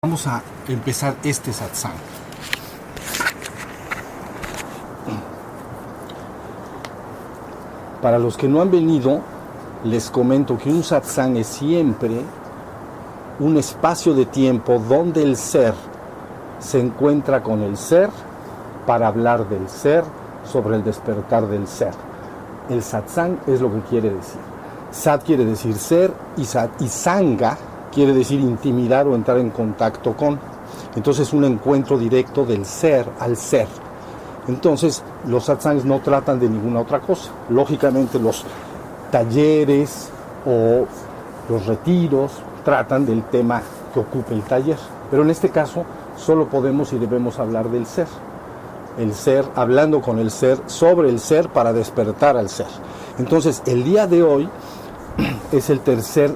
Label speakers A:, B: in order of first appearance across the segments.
A: Vamos a empezar este satsang. Para los que no han venido, les comento que un satsang es siempre un espacio de tiempo donde el ser se encuentra con el ser para hablar del ser, sobre el despertar del ser. El satsang es lo que quiere decir. Sat quiere decir ser y sanga quiere decir intimidar o entrar en contacto con. Entonces un encuentro directo del ser al ser. Entonces los satsangs no tratan de ninguna otra cosa. Lógicamente los talleres o los retiros tratan del tema que ocupa el taller. Pero en este caso solo podemos y debemos hablar del ser. El ser, hablando con el ser, sobre el ser para despertar al ser. Entonces el día de hoy es el tercer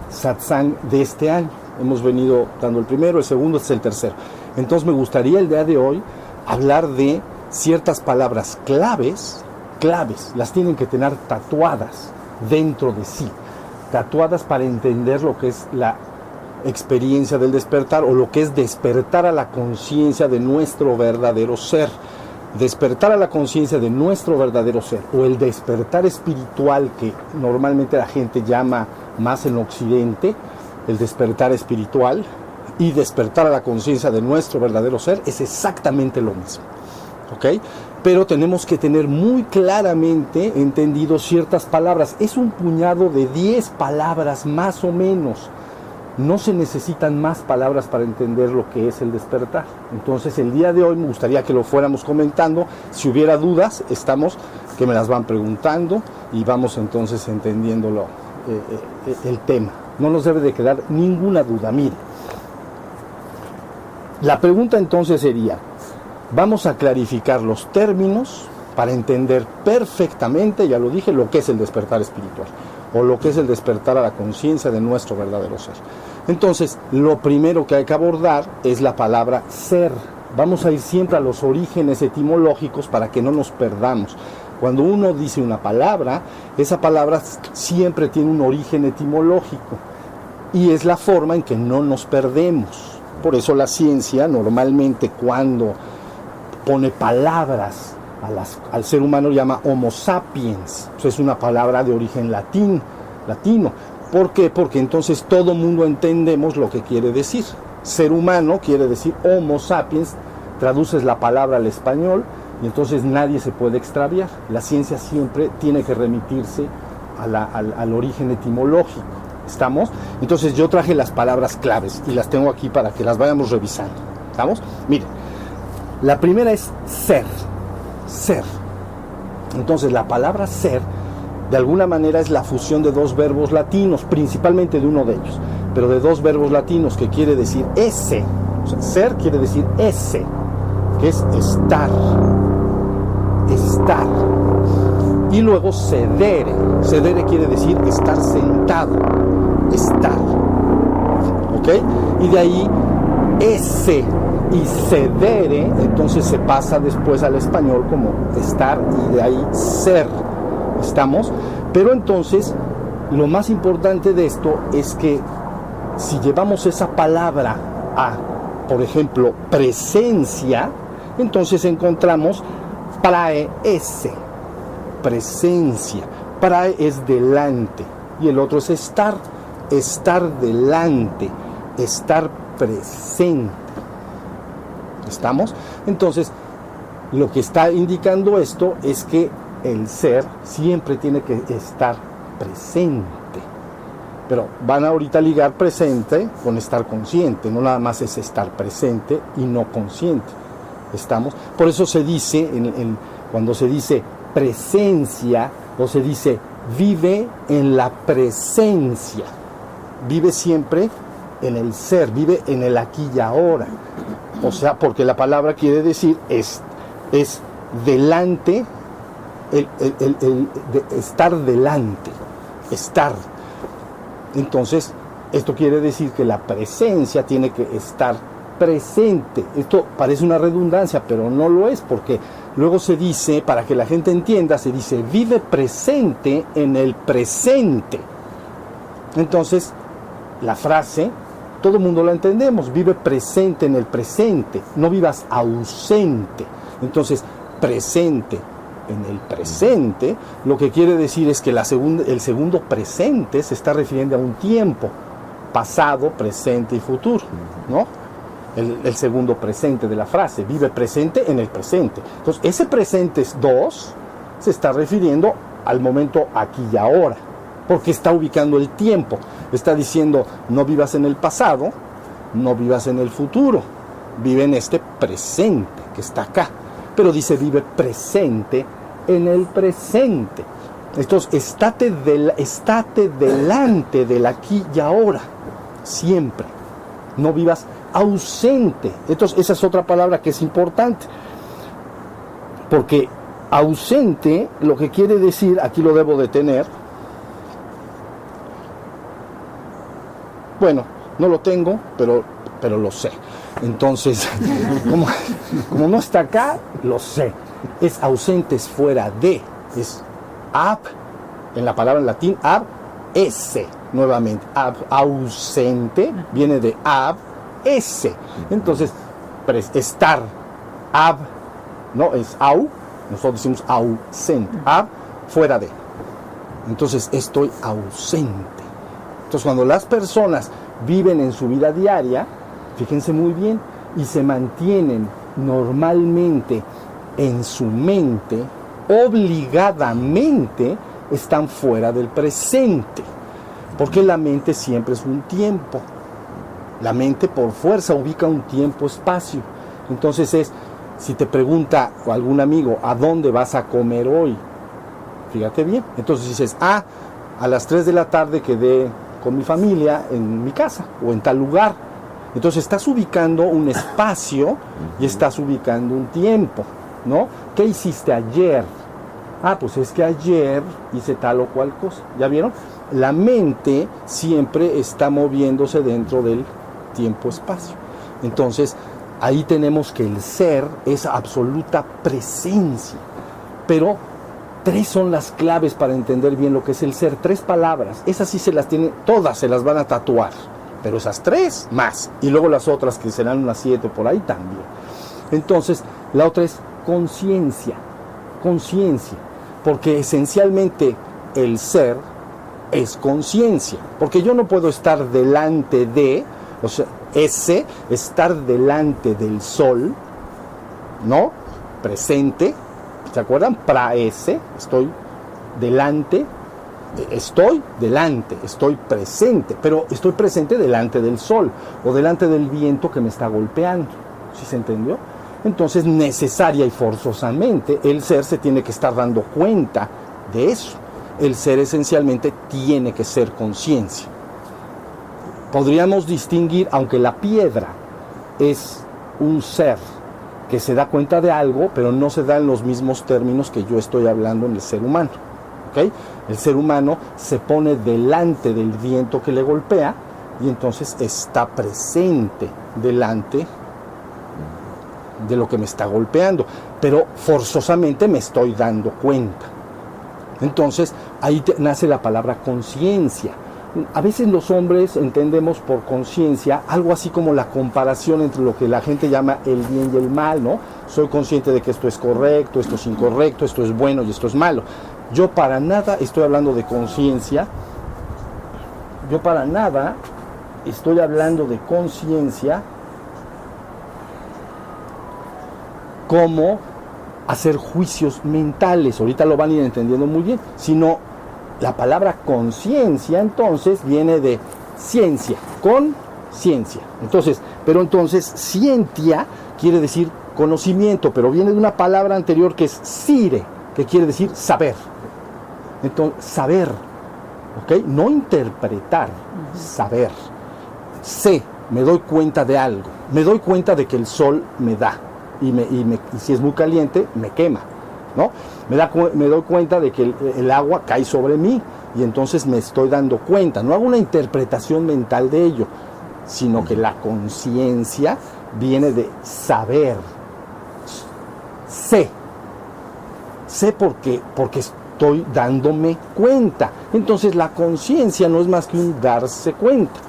A: satsang de este año. Hemos venido dando el primero, el segundo, este es el tercero. Entonces me gustaría el día de hoy hablar de ciertas palabras claves, las tienen que tener tatuadas dentro de sí, tatuadas para entender lo que es la experiencia del despertar o lo que es despertar a la conciencia de nuestro verdadero ser. Despertar a la conciencia de nuestro verdadero ser o el despertar espiritual que normalmente la gente llama más en Occidente, el despertar espiritual y despertar a la conciencia de nuestro verdadero ser es exactamente lo mismo, ¿ok? Pero tenemos que tener muy claramente entendido ciertas palabras. Es un puñado de 10 palabras más o menos. No se necesitan más palabras para entender lo que es el despertar. Entonces el día de hoy me gustaría que lo fuéramos comentando. Si hubiera dudas, que me las van preguntando y vamos entonces entendiéndolo el tema. No nos debe de quedar ninguna duda. Mire, la pregunta entonces sería, vamos a clarificar los términos para entender perfectamente, ya lo dije, lo que es el despertar espiritual o lo que es el despertar a la conciencia de nuestro verdadero ser. Entonces, lo primero que hay que abordar es la palabra ser. Vamos a ir siempre a los orígenes etimológicos para que no nos perdamos. Cuando uno dice una palabra, esa palabra siempre tiene un origen etimológico y es la forma en que no nos perdemos. Por eso la ciencia normalmente cuando pone palabras al ser humano llama Homo sapiens. Es una palabra de origen latino. ¿Por qué? Porque entonces todo mundo entendemos lo que quiere decir. Ser humano quiere decir Homo sapiens, traduces la palabra al español y entonces nadie se puede extraviar. La ciencia siempre tiene que remitirse al origen etimológico. ¿Estamos? Entonces yo traje las palabras claves y las tengo aquí para que las vayamos revisando. ¿Estamos? Miren, la primera es ser. Ser. Entonces la palabra ser de alguna manera es la fusión de dos verbos latinos, principalmente de uno de ellos, pero de dos verbos latinos que quiere decir ese. O sea, ser quiere decir ese, que es estar. Estar. Y luego sedere. Sedere quiere decir estar sentado. Estar. ¿Ok? Y de ahí ese y sedere, entonces se pasa después al español como estar y de ahí ser. ¿Estamos? Pero entonces lo más importante de esto es que si llevamos esa palabra a, por ejemplo, presencia, entonces encontramos prae ese, presencia. Prae es delante y el otro es estar delante, estar presente. ¿Estamos? Entonces, lo que está indicando esto es que el ser siempre tiene que estar presente. Pero van a ahorita ligar presente con estar consciente. No nada más es estar presente y no consciente. ¿Estamos? Por eso se dice, cuando se dice presencia, o se dice vive en la presencia. Vive siempre en el ser, vive en el aquí y ahora. O sea, porque la palabra quiere decir es delante, estar delante, estar. Entonces, esto quiere decir que la presencia tiene que estar presente. Esto parece una redundancia, pero no lo es, porque luego se dice, para que la gente entienda, se dice, vive presente en el presente. Entonces, la frase todo el mundo la entendemos, vive presente en el presente, no vivas ausente. Entonces, presente en el presente, lo que quiere decir es que el segundo presente se está refiriendo a un tiempo, pasado, presente y futuro, ¿no? El segundo presente de la frase, vive presente en el presente. Entonces, ese presente es 2, se está refiriendo al momento aquí y ahora, porque está ubicando el tiempo. Está diciendo, no vivas en el pasado, no vivas en el futuro, vive en este presente que está acá. Pero dice, vive presente en el presente. Entonces, estate delante del aquí y ahora, siempre. No vivas ausente. Entonces, esa es otra palabra que es importante. Porque ausente, lo que quiere decir, aquí lo debo de tener. Bueno, no lo tengo, pero lo sé. Entonces, como no está acá, lo sé. Es ausente, es fuera de. Es ab, en la palabra en latín, ab, esse, nuevamente. Ausente viene de ab, esse. Entonces, estar, ab, no, es au, nosotros decimos ausente, ab, fuera de. Entonces, estoy ausente. Entonces, cuando las personas viven en su vida diaria, fíjense muy bien, y se mantienen normalmente en su mente, obligadamente están fuera del presente, porque la mente siempre es un tiempo. La mente por fuerza ubica un tiempo-espacio. Entonces si te pregunta algún amigo, ¿a dónde vas a comer hoy? Fíjate bien. Entonces dices, a las 3 de la tarde quedé con mi familia en mi casa o en tal lugar. Entonces estás ubicando un espacio y estás ubicando un tiempo, ¿no? ¿Qué hiciste ayer? Pues es que ayer hice tal o cual cosa. ¿Ya vieron? La mente siempre está moviéndose dentro del tiempo-espacio. Entonces, ahí tenemos que el ser es absoluta presencia. Pero 3 son las claves para entender bien lo que es el ser. 3 palabras. Esas sí se las tienen, todas se las van a tatuar. Pero esas 3 más. Y luego las otras que serán unas 7 por ahí también. Entonces, la otra es conciencia. Conciencia. Porque esencialmente el ser es conciencia. Porque yo no puedo estar delante de, o sea, estar delante del sol, ¿no? Presente. ¿Se acuerdan? Praese, estoy delante, estoy presente, pero estoy presente delante del sol o delante del viento que me está golpeando. ¿Sí se entendió? Entonces, necesaria y forzosamente, el ser se tiene que estar dando cuenta de eso. El ser esencialmente tiene que ser conciencia. Podríamos distinguir, aunque la piedra es un ser que se da cuenta de algo, pero no se da en los mismos términos que yo estoy hablando en el ser humano. ¿Okay? El ser humano se pone delante del viento que le golpea y entonces está presente delante de lo que me está golpeando, pero forzosamente me estoy dando cuenta. Entonces, ahí nace la palabra conciencia. A veces los hombres entendemos por conciencia algo así como la comparación entre lo que la gente llama el bien y el mal, ¿no? Soy consciente de que esto es correcto, esto es incorrecto, esto es bueno y esto es malo. Yo para nada estoy hablando de conciencia. Yo para nada estoy hablando de conciencia como hacer juicios mentales. Ahorita lo van a ir entendiendo muy bien. Sino la palabra conciencia entonces viene de ciencia, conciencia. Entonces, scientia quiere decir conocimiento, pero viene de una palabra anterior que es sire, que quiere decir saber. Entonces, saber, ¿ok? No interpretar, saber. Sé, me doy cuenta de algo, me doy cuenta de que el sol me da, y si es muy caliente, me quema, ¿no? Me doy cuenta de que el agua cae sobre mí, y entonces me estoy dando cuenta. No hago una interpretación mental de ello, sino que la conciencia viene de saber. Sé porque estoy dándome cuenta. Entonces la conciencia no es más que un darse cuenta.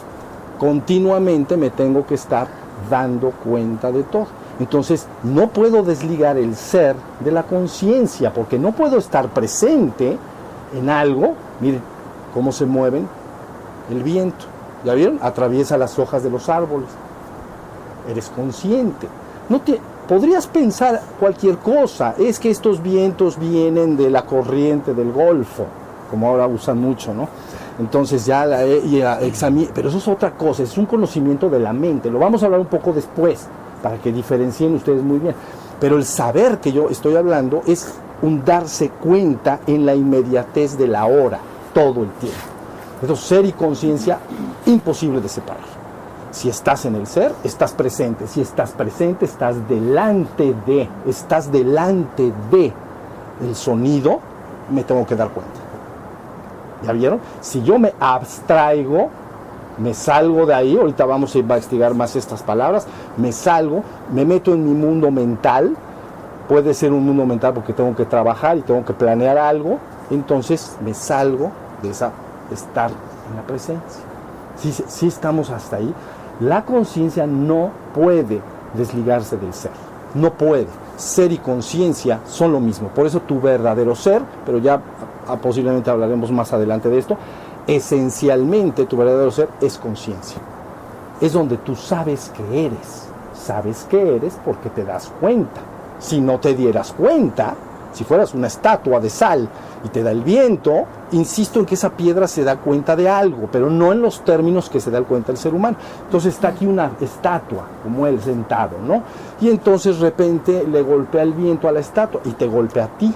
A: continuamente me tengo que estar dando cuenta de todo. Entonces no puedo desligar el ser de la conciencia, porque no puedo estar presente en algo. Miren cómo se mueven el viento, ¿ya vieron? Atraviesa las hojas de los árboles. Eres consciente. Podrías pensar cualquier cosa, es que estos vientos vienen de la corriente del Golfo, como ahora usan mucho, ¿no? Entonces pero eso es otra cosa, es un conocimiento de la mente, lo vamos a hablar un poco después, para que diferencien ustedes muy bien. Pero el saber que yo estoy hablando es un darse cuenta en la inmediatez de la hora, todo el tiempo. Entonces, ser y conciencia, imposible de separar. Si estás en el ser, estás presente. Si estás presente, estás delante de el sonido, me tengo que dar cuenta. ¿Ya vieron? Si yo me abstraigo, me salgo de ahí, ahorita vamos a investigar más estas palabras, me salgo, me meto en mi mundo mental, puede ser un mundo mental porque tengo que trabajar y tengo que planear algo, entonces me salgo de estar en la presencia. Si estamos hasta ahí, la conciencia no puede desligarse del ser, no puede. Ser y conciencia son lo mismo, por eso tu verdadero ser, pero ya posiblemente hablaremos más adelante de esto, esencialmente tu verdadero ser es conciencia. Es donde tú sabes que eres porque te das cuenta. Si no te dieras cuenta, si fueras una estatua de sal y te da el viento, insisto en que esa piedra se da cuenta de algo, pero no en los términos que se da cuenta el ser humano. Entonces está aquí una estatua, como él sentado, ¿no? Y entonces de repente le golpea el viento a la estatua y te golpea a ti.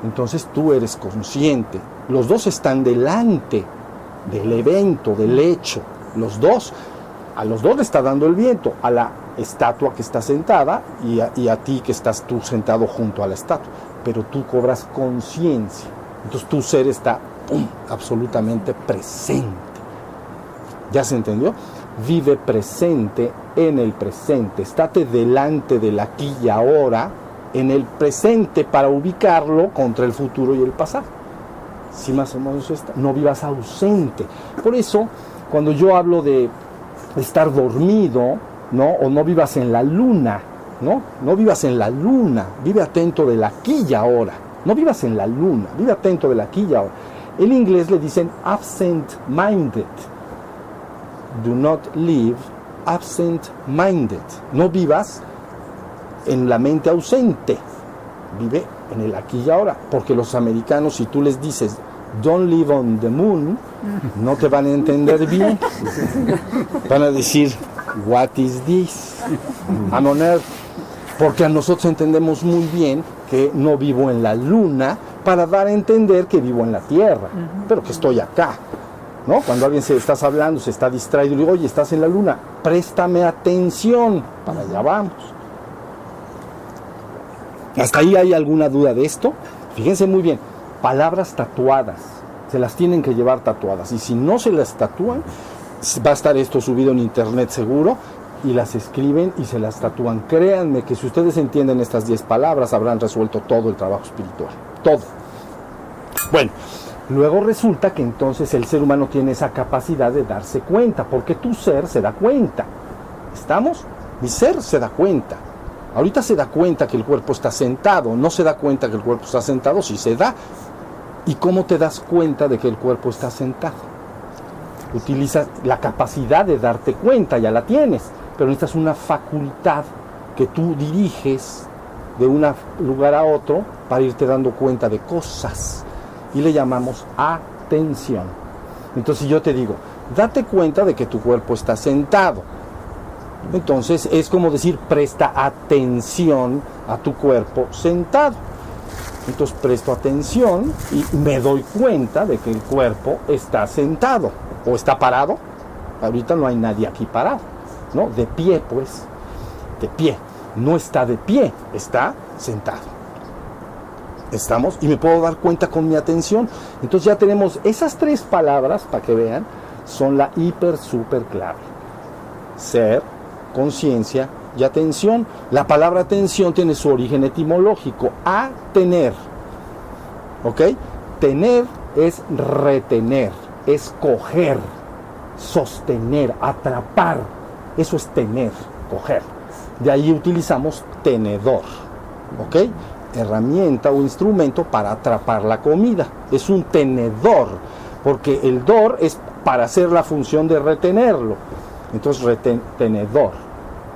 A: Entonces tú eres consciente. Los dos están delante del evento, del hecho. A los dos le está dando el viento, a la estatua que está sentada y a ti que estás tú sentado junto a la estatua. Pero tú cobras conciencia. Entonces tu ser está absolutamente presente. ¿Ya se entendió? Vive presente en el presente. Estate delante del aquí y ahora, en el presente, para ubicarlo contra el futuro y el pasado. Si más o menos está, no vivas ausente. Por eso, cuando yo hablo de estar dormido, ¿no? O no vivas en la luna, ¿no? No vivas en la luna, vive atento del aquí y ahora. No vivas en la luna, vive atento del aquí y ahora. En inglés le dicen absent-minded. Do not live absent-minded. No vivas en la mente ausente, vive en el aquí y ahora, porque los americanos, si tú les dices don't live on the moon, no te van a entender bien, van a decir what is this, I'm on earth, porque a nosotros entendemos muy bien que no vivo en la luna para dar a entender que vivo en la tierra, pero que estoy acá, ¿no? Cuando alguien estás hablando, se está distraído, le digo, oye, estás en la luna, préstame atención, para allá vamos. ¿Hasta ahí hay alguna duda de esto? Fíjense muy bien, palabras tatuadas, se las tienen que llevar tatuadas, y si no se las tatúan, va a estar esto subido en internet seguro, y las escriben y se las tatúan. Créanme que si ustedes entienden estas 10 palabras, habrán resuelto todo el trabajo espiritual, todo. Bueno, luego resulta que entonces el ser humano tiene esa capacidad de darse cuenta, porque tu ser se da cuenta. ¿Estamos? Mi ser se da cuenta. Ahorita se da cuenta que el cuerpo está sentado, no se da cuenta que el cuerpo está sentado, sí se da. ¿Y cómo te das cuenta de que el cuerpo está sentado? Utiliza la capacidad de darte cuenta, ya la tienes, pero necesitas una facultad que tú diriges de un lugar a otro para irte dando cuenta de cosas. Y le llamamos atención. Entonces yo te digo, date cuenta de que tu cuerpo está sentado. Entonces es como decir, presta atención a tu cuerpo sentado. Entonces presto atención y me doy cuenta de que el cuerpo está sentado o está parado. Ahorita no hay nadie aquí parado, ¿no? De pie, pues, de pie. No está de pie, está sentado. ¿Estamos? Y me puedo dar cuenta con mi atención. Entonces ya tenemos esas 3 palabras, para que vean, son la super clave. Ser, conciencia y atención. La palabra atención tiene su origen etimológico, a tener. ¿Ok? Tener es retener, es coger. sostener, atrapar. Eso es tener, coger. De ahí utilizamos tenedor, ¿ok? Herramienta o instrumento para atrapar la comida. Es un tenedor, porque el dor es para hacer la función de retenerlo. Entonces, tenedor.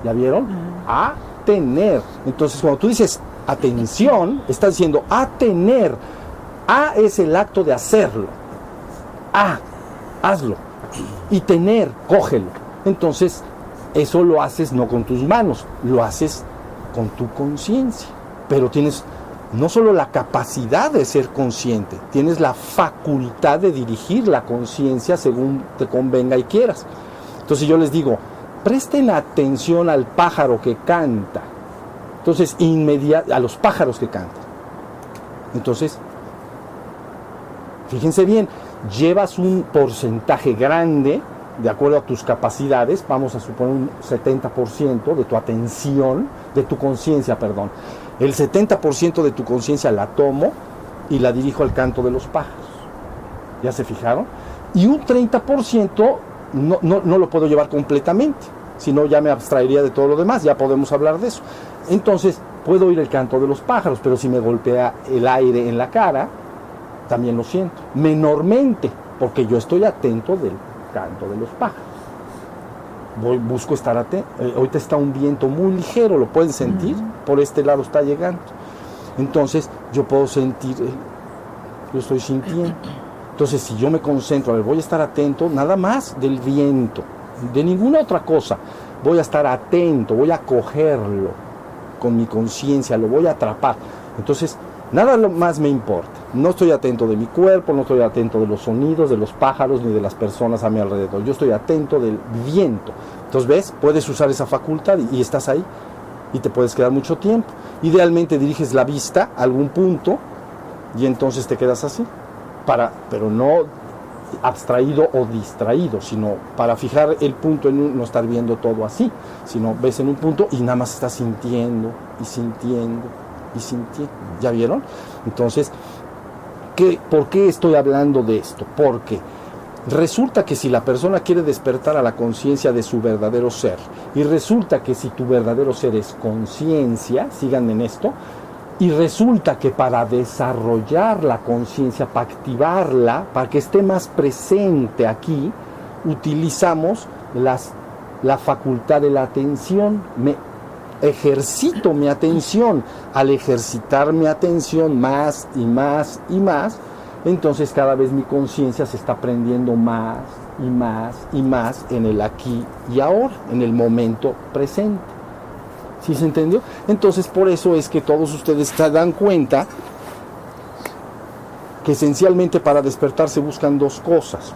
A: ¿Ya vieron? A tener. Entonces, cuando tú dices atención, estás diciendo a tener. A es el acto de hacerlo. Hazlo. Y tener, cógelo. Entonces, eso lo haces no con tus manos, lo haces con tu conciencia. Pero tienes no solo la capacidad de ser consciente, tienes la facultad de dirigir la conciencia según te convenga y quieras. Entonces yo les digo, presten atención al pájaro que canta. Entonces, a los pájaros que cantan. Entonces, fíjense bien, llevas un porcentaje grande, de acuerdo a tus capacidades, vamos a suponer un 70% de tu atención, de tu conciencia, perdón. El 70% de tu conciencia la tomo y la dirijo al canto de los pájaros. ¿Ya se fijaron? Y un 30% no lo puedo llevar completamente, sino ya me abstraería de todo lo demás, ya podemos hablar de eso. Entonces, puedo oír el canto de los pájaros, pero si me golpea el aire en la cara, también lo siento. Menormente, porque yo estoy atento del canto de los pájaros. Busco estar atento. Ahorita está un viento muy ligero, ¿lo pueden sentir? Por este lado está llegando. Entonces, yo puedo sentir, yo estoy sintiendo. Entonces, si yo me concentro, a ver, voy a estar atento nada más del viento, de ninguna otra cosa. Voy a estar atento, voy a cogerlo con mi conciencia, lo voy a atrapar. Entonces, nada más me importa. No estoy atento de mi cuerpo, no estoy atento de los sonidos, de los pájaros, ni de las personas a mi alrededor. Yo estoy atento del viento. Entonces, ¿ves? Puedes usar esa facultad y estás ahí. Y te puedes quedar mucho tiempo. Idealmente diriges la vista a algún punto y entonces te quedas así. Pero no abstraído o distraído, sino para fijar el punto en no estar viendo todo así, sino ves en un punto y nada más estás sintiendo y sintiendo y sintiendo. ¿Ya vieron? Entonces, ¿por qué estoy hablando de esto? Porque resulta que si la persona quiere despertar a la conciencia de su verdadero ser, y resulta que si tu verdadero ser es conciencia, síganme en esto, y resulta que para desarrollar la conciencia, para activarla, para que esté más presente aquí, utilizamos la facultad de la atención. Ejercito mi atención. Al ejercitar mi atención más y más y más, entonces cada vez mi conciencia se está prendiendo más y más y más en el aquí y ahora, en el momento presente. ¿Sí se entendió? Entonces, por eso es que todos ustedes se dan cuenta que esencialmente para despertar se buscan dos cosas: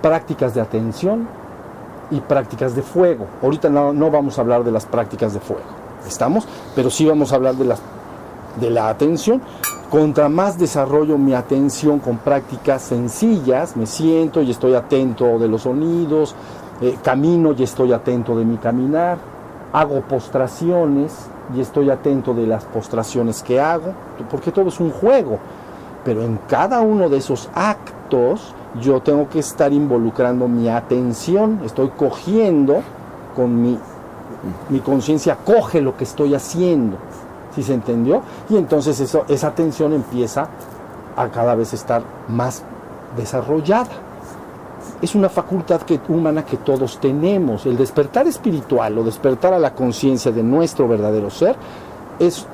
A: prácticas de atención y prácticas de fuego. Ahorita no vamos a hablar de las prácticas de fuego, ¿estamos? Pero sí vamos a hablar de la atención. Contra más desarrollo mi atención con prácticas sencillas, me siento y estoy atento de los sonidos, camino y estoy atento de mi caminar, hago postraciones y estoy atento de las postraciones que hago, porque todo es un juego, pero en cada uno de esos actos yo tengo que estar involucrando mi atención, estoy cogiendo con mi conciencia, coge lo que estoy haciendo. ¿Sí se entendió? Y entonces esa atención empieza a cada vez estar más desarrollada. Es una facultad humana que todos tenemos. El despertar espiritual o despertar a la conciencia de nuestro verdadero ser es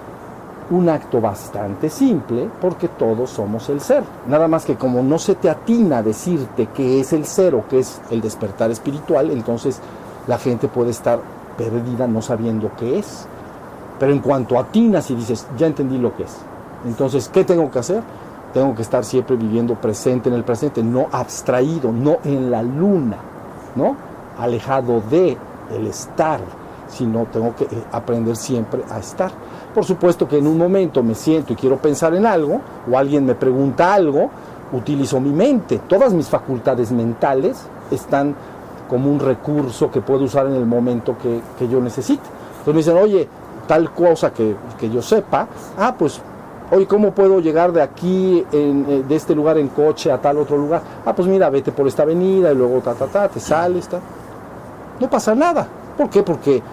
A: un acto bastante simple, porque todos somos el ser. Nada más que como no se te atina a decirte qué es el ser o qué es el despertar espiritual, entonces la gente puede estar perdida no sabiendo qué es. Pero en cuanto atinas y dices, ya entendí lo que es, entonces, ¿qué tengo que hacer? Tengo que estar siempre viviendo presente en el presente, no abstraído, no en la luna, ¿no? Alejado de el estar, sino tengo que aprender siempre a estar. Por supuesto que en un momento me siento y quiero pensar en algo, o alguien me pregunta algo, utilizo mi mente. Todas mis facultades mentales están como un recurso que puedo usar en el momento que yo necesite. Entonces me dicen, oye, tal cosa que yo sepa, pues Oye, ¿cómo puedo llegar de aquí, de este lugar en coche a tal otro lugar? Ah, pues mira, vete por esta avenida y luego te sales, No pasa nada. ¿Por qué? Porque,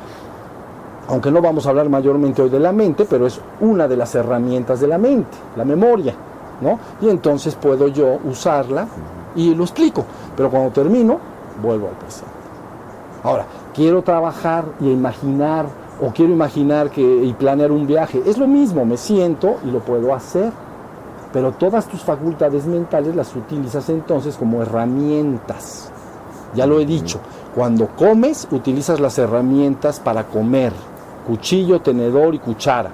A: aunque no vamos a hablar mayormente hoy de la mente, pero es una de las herramientas de la mente, la memoria, ¿no? Y entonces puedo yo usarla y lo explico. Pero cuando termino, vuelvo al presente. Ahora, quiero trabajar y imaginar, o quiero imaginar y planear un viaje. Es lo mismo, me siento y lo puedo hacer. Pero todas tus facultades mentales las utilizas entonces como herramientas. Ya lo he dicho, cuando comes utilizas las herramientas para comer. Cuchillo, tenedor y cuchara.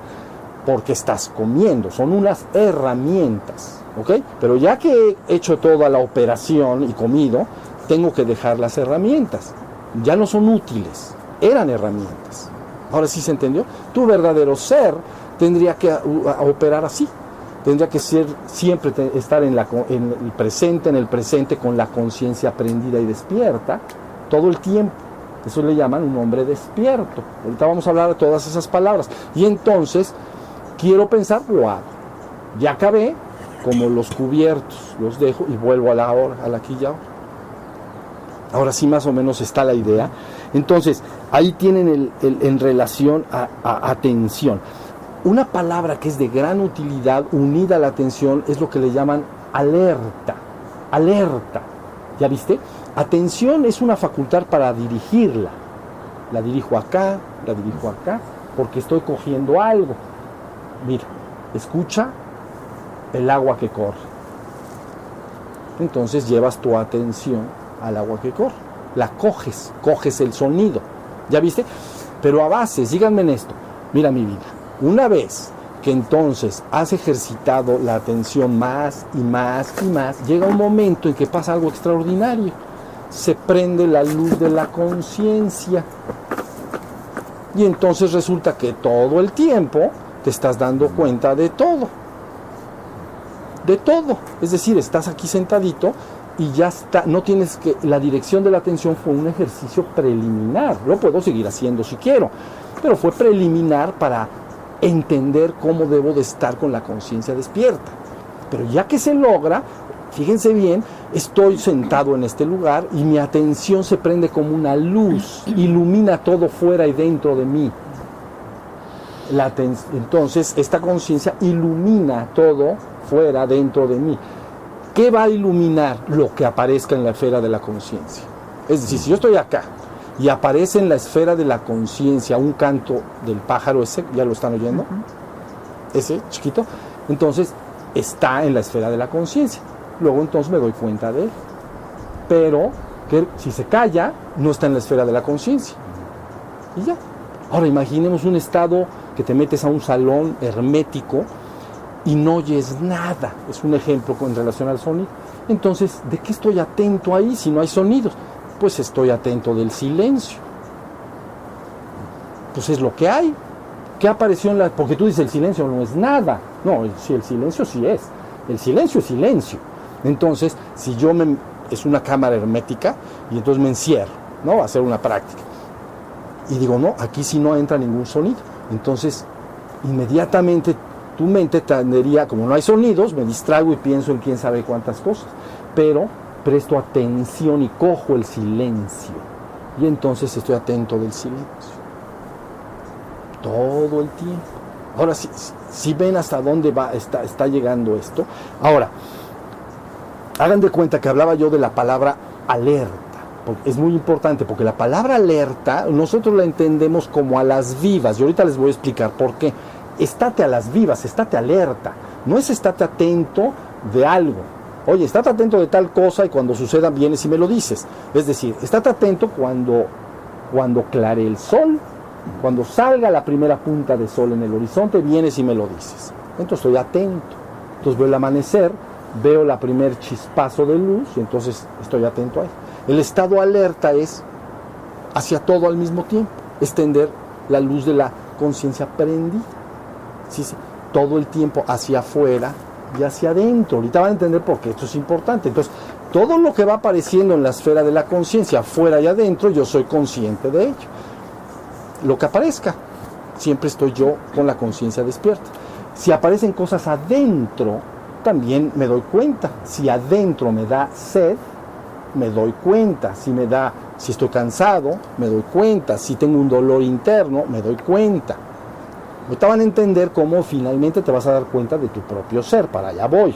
A: Porque estás comiendo, son unas herramientas. ¿Ok? Pero ya que he hecho toda la operación y comido, tengo que dejar las herramientas. Ya no son útiles, eran herramientas. Ahora sí se entendió. Tu verdadero ser tendría que operar así. Tendría que ser siempre estar en el presente con la conciencia prendida y despierta todo el tiempo. Eso le llaman un hombre despierto. Ahorita vamos a hablar de todas esas palabras. Y entonces, quiero pensar, lo hago. Ya acabé, como los cubiertos, los dejo y vuelvo a la hora, al aquí y ahora. Ahora sí más o menos está la idea. Entonces, ahí tienen en relación a atención. Una palabra que es de gran utilidad unida a la atención es lo que le llaman alerta. Alerta. ¿Ya viste? Atención es una facultad para dirigirla. La dirijo acá, porque estoy cogiendo algo. Mira, escucha el agua que corre. Entonces llevas tu atención al agua que corre, la coges el sonido, ¿ya viste? Pero a bases, díganme en esto, mira mi vida, una vez que entonces has ejercitado la atención más y más y más, llega un momento en que pasa algo extraordinario, se prende la luz de la conciencia y entonces resulta que todo el tiempo te estás dando cuenta de todo, es decir, estás aquí sentadito y ya está, no tienes que, la dirección de la atención fue un ejercicio preliminar, lo puedo seguir haciendo si quiero, pero fue preliminar para entender cómo debo de estar con la conciencia despierta. Pero ya que se logra, fíjense bien, estoy sentado en este lugar y mi atención se prende como una luz, ilumina todo fuera y dentro de mí. Entonces, esta conciencia ilumina todo fuera, dentro de mí. ¿Qué va a iluminar? Lo que aparezca en la esfera de la conciencia. Es decir, si yo estoy acá y aparece en la esfera de la conciencia un canto del pájaro ese, ¿ya lo están oyendo? Ese chiquito. Entonces, está en la esfera de la conciencia. Luego entonces me doy cuenta de él. Pero, que si se calla, no está en la esfera de la conciencia. Y ya. Ahora, imaginemos un estado que te metes a un salón hermético y no oyes nada, es un ejemplo en relación al sonido. Entonces, ¿de qué estoy atento ahí si no hay sonidos? Pues estoy atento del silencio. Pues es lo que hay. ¿Qué apareció en la...? Porque tú dices, el silencio no es nada. No, sí, el silencio sí es. El silencio es silencio. Entonces, si yo es una cámara hermética y entonces me encierro, ¿no? A hacer una práctica. Y digo, no, aquí sí no entra ningún sonido. Entonces, inmediatamente tu mente tendería, como no hay sonidos, me distraigo y pienso en quién sabe cuántas cosas, pero presto atención y cojo el silencio, y entonces estoy atento del silencio, todo el tiempo. Ahora, si ven hasta dónde está llegando esto. Ahora, hagan de cuenta que hablaba yo de la palabra alerta, porque es muy importante, porque la palabra alerta, nosotros la entendemos como a las vivas, y ahorita les voy a explicar por qué. Estate a las vivas, estate alerta, no es estate atento de algo. Oye, estate atento de tal cosa y cuando suceda vienes y me lo dices. Es decir, estate atento cuando clare el sol, cuando salga la primera punta de sol en el horizonte, vienes y me lo dices. Entonces estoy atento. Entonces veo el amanecer, veo la primer chispazo de luz y entonces estoy atento ahí. El estado alerta es hacia todo al mismo tiempo, extender la luz de la conciencia prendida. Sí, todo el tiempo hacia afuera y hacia adentro. Ahorita van a entender por qué esto es importante. Entonces, todo lo que va apareciendo en la esfera de la conciencia, afuera y adentro, yo soy consciente de ello. Lo que aparezca, siempre estoy yo con la conciencia despierta. Si aparecen cosas adentro, también me doy cuenta. Si adentro me da sed, me doy cuenta. Si estoy cansado, me doy cuenta. Si tengo un dolor interno, me doy cuenta. Ahorita van a entender cómo finalmente te vas a dar cuenta de tu propio ser. Para allá voy.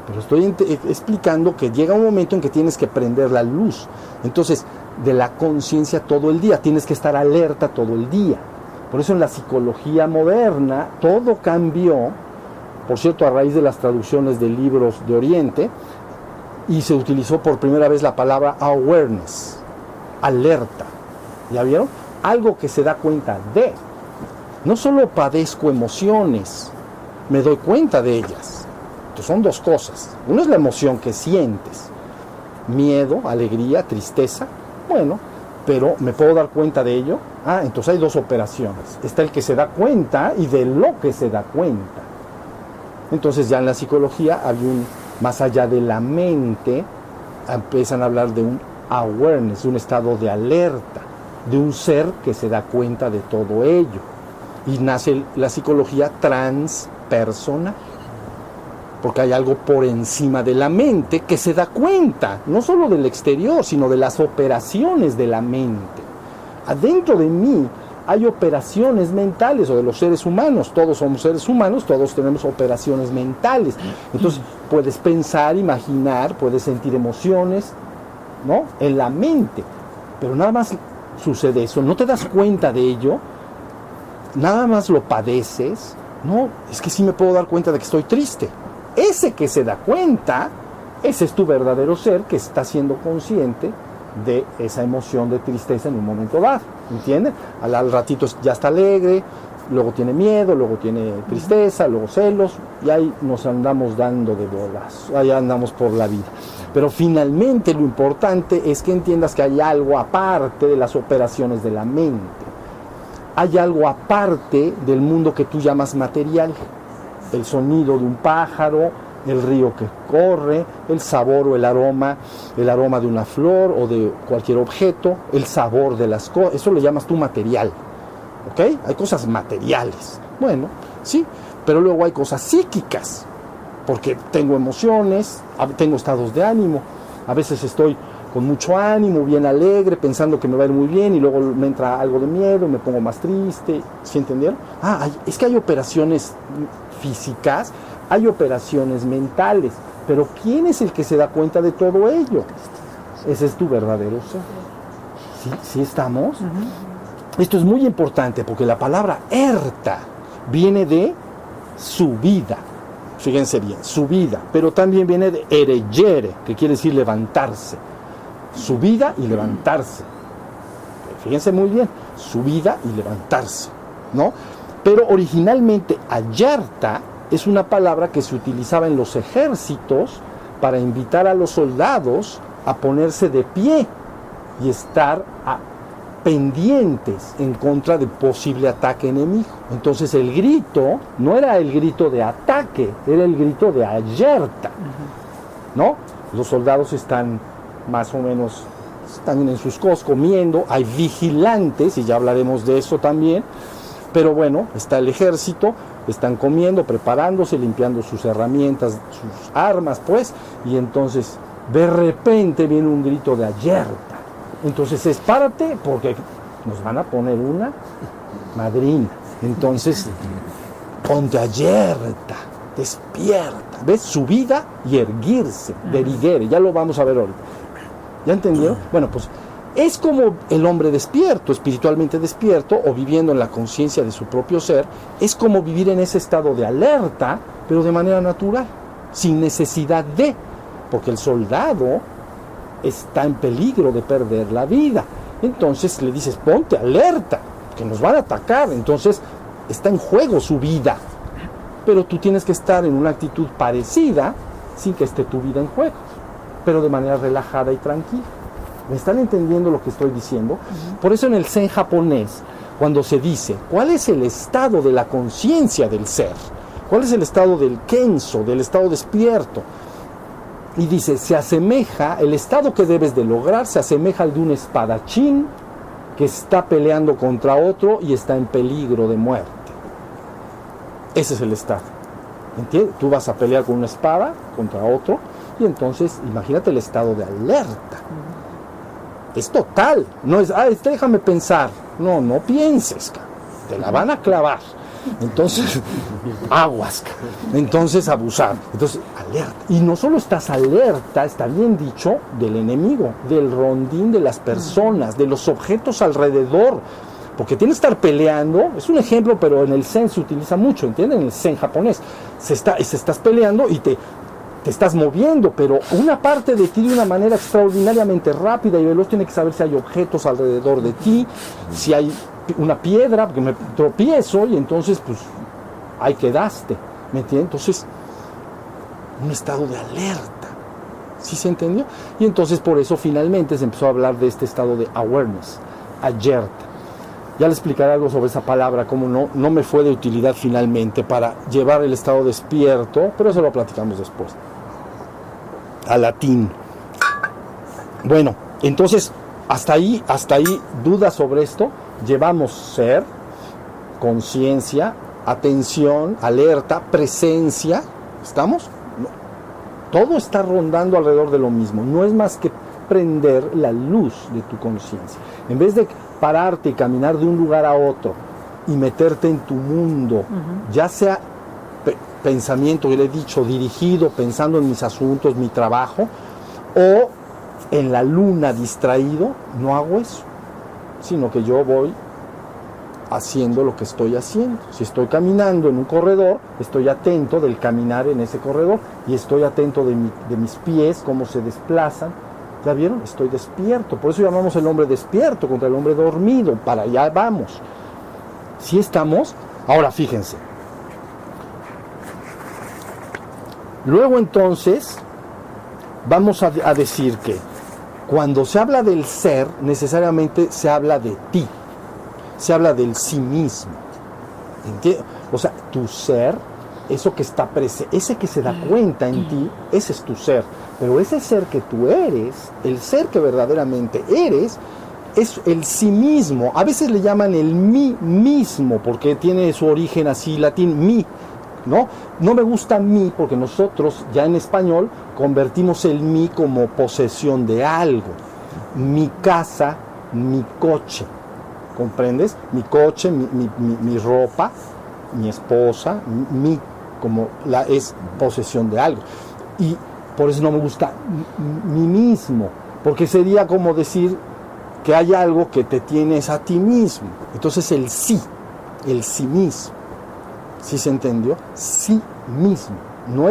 A: Pero estoy explicando que llega un momento en que tienes que prender la luz. Entonces, de la conciencia todo el día. Tienes que estar alerta todo el día. Por eso en la psicología moderna todo cambió, por cierto, a raíz de las traducciones de libros de Oriente, y se utilizó por primera vez la palabra awareness, alerta. ¿Ya vieron? Algo que se da cuenta de. No solo padezco emociones, me doy cuenta de ellas. Entonces son dos cosas. Una es la emoción que sientes, miedo, alegría, tristeza. Bueno, pero ¿me puedo dar cuenta de ello? Entonces hay dos operaciones. Está el que se da cuenta y de lo que se da cuenta. Entonces ya en la psicología hay más allá de la mente, empiezan a hablar de un awareness, un estado de alerta, de un ser que se da cuenta de todo ello. Y nace la psicología transpersonal, porque hay algo por encima de la mente que se da cuenta, no solo del exterior, sino de las operaciones de la mente. Adentro de mí hay operaciones mentales, o de los seres humanos, todos somos seres humanos, todos tenemos operaciones mentales. Entonces puedes pensar, imaginar, puedes sentir emociones, ¿no? En la mente, pero nada más sucede eso, no te das cuenta de ello, nada más lo padeces. No, es que sí me puedo dar cuenta de que estoy triste. Ese que se da cuenta, ese es tu verdadero ser que está siendo consciente de esa emoción de tristeza en un momento dado, ¿entienden? Al ratito ya está alegre, luego tiene miedo, luego tiene tristeza, luego celos, y ahí nos andamos dando de bolas, ahí andamos por la vida. Pero finalmente lo importante es que entiendas que hay algo aparte de las operaciones de la mente. Hay algo aparte del mundo que tú llamas material. El sonido de un pájaro, el río que corre, el sabor o el aroma de una flor o de cualquier objeto, el sabor de las cosas, eso lo llamas tú material, ¿ok? Hay cosas materiales, bueno, sí, pero luego hay cosas psíquicas, porque tengo emociones, tengo estados de ánimo, a veces estoy con mucho ánimo, bien alegre, pensando que me va a ir muy bien, y luego me entra algo de miedo, me pongo más triste, ¿sí entendieron? Es que hay operaciones físicas, hay operaciones mentales, pero ¿quién es el que se da cuenta de todo ello? Ese es tu verdadero ser. ¿Sí estamos? Esto es muy importante porque la palabra erta viene de subida. Fíjense bien, subida, pero también viene de ereyere, que quiere decir levantarse. Subida y levantarse. Fíjense muy bien, subida y levantarse, ¿no? Pero originalmente ayarta es una palabra que se utilizaba en los ejércitos para invitar a los soldados a ponerse de pie y estar pendientes en contra de posible ataque enemigo. Entonces el grito no era el grito de ataque, era el grito de ayerta, ¿no? Los soldados están más o menos, están en sus cosas comiendo, hay vigilantes, y ya hablaremos de eso también, pero bueno, está el ejército, están comiendo, preparándose, limpiando sus herramientas, sus armas, pues, y entonces de repente viene un grito de ayerta. Entonces es párate porque nos van a poner una madrina. Entonces ponte ayerta, despierta. ¿Ves? Subida y erguirse, deriguere. Ya lo vamos a ver ahorita. ¿Ya entendieron? Bueno, pues es como el hombre despierto, espiritualmente despierto, o viviendo en la conciencia de su propio ser, es como vivir en ese estado de alerta, pero de manera natural, sin necesidad de, porque el soldado está en peligro de perder la vida. Entonces le dices, ponte alerta, que nos van a atacar. Entonces está en juego su vida, pero tú tienes que estar en una actitud parecida, sin que esté tu vida en juego, pero de manera relajada y tranquila. ¿Me están entendiendo lo que estoy diciendo? Por eso en el Zen japonés, cuando se dice, ¿cuál es el estado de la conciencia del ser? ¿Cuál es el estado del kenso, del estado despierto? Y dice, se asemeja, el estado que debes de lograr se asemeja al de un espadachín que está peleando contra otro y está en peligro de muerte. Ese es el estado. ¿Entiendes? Tú vas a pelear con una espada contra otro y entonces imagínate el estado de alerta. Es total. No es, déjame pensar. No pienses, te la van a clavar. Entonces, aguas. Entonces, abusar. Entonces, alerta. Y no solo estás alerta, está bien dicho, del enemigo, del rondín de las personas, de los objetos alrededor. Porque tienes que estar peleando, es un ejemplo, pero en el Zen se utiliza mucho, ¿entienden? En el Zen japonés. Se estás peleando y te estás moviendo, pero una parte de ti de una manera extraordinariamente rápida y veloz tiene que saber si hay objetos alrededor de ti, si hay una piedra, porque me tropiezo y entonces pues ahí quedaste, ¿me entiendes? Entonces, un estado de alerta, ¿sí se entendió? Y entonces por eso finalmente se empezó a hablar de este estado de awareness, alerta. Ya le explicaré algo sobre esa palabra, cómo no me fue de utilidad finalmente para llevar el estado despierto, pero eso lo platicamos después. Al latín. Bueno, entonces, hasta ahí, dudas sobre esto. Llevamos ser, conciencia, atención, alerta, presencia. ¿Estamos? No. Todo está rondando alrededor de lo mismo. No es más que prender la luz de tu conciencia. En vez de pararte y caminar de un lugar a otro y meterte en tu mundo, ya sea pensamiento, yo le he dicho, dirigido, pensando en mis asuntos, mi trabajo, o en la luna distraído, no hago eso, sino que yo voy haciendo lo que estoy haciendo. Si estoy caminando en un corredor, estoy atento del caminar en ese corredor y estoy atento de mis pies, cómo se desplazan. ¿Ya vieron? Estoy despierto. Por eso llamamos el hombre despierto contra el hombre dormido. Para allá vamos. ¿Sí estamos? Ahora fíjense. Luego entonces vamos a decir que cuando se habla del ser, necesariamente se habla de ti. Se habla del sí mismo. ¿Entiendes? O sea, tu ser, eso que está presente, ese que se da cuenta en ti, ese es tu ser. Pero ese ser que tú eres, el ser que verdaderamente eres, es el sí mismo. A veces le llaman el mí mismo, porque tiene su origen así latín, mí, ¿no? No me gusta mí, porque nosotros ya en español convertimos el mí como posesión de algo. Mi casa, mi coche, ¿comprendes? Mi coche, mi ropa, mi esposa, mi como es posesión de algo. Y por eso no me gusta mí mismo, porque sería como decir que hay algo que te tienes a ti mismo. Entonces el sí mismo. ¿Sí se entendió? Sí mismo. No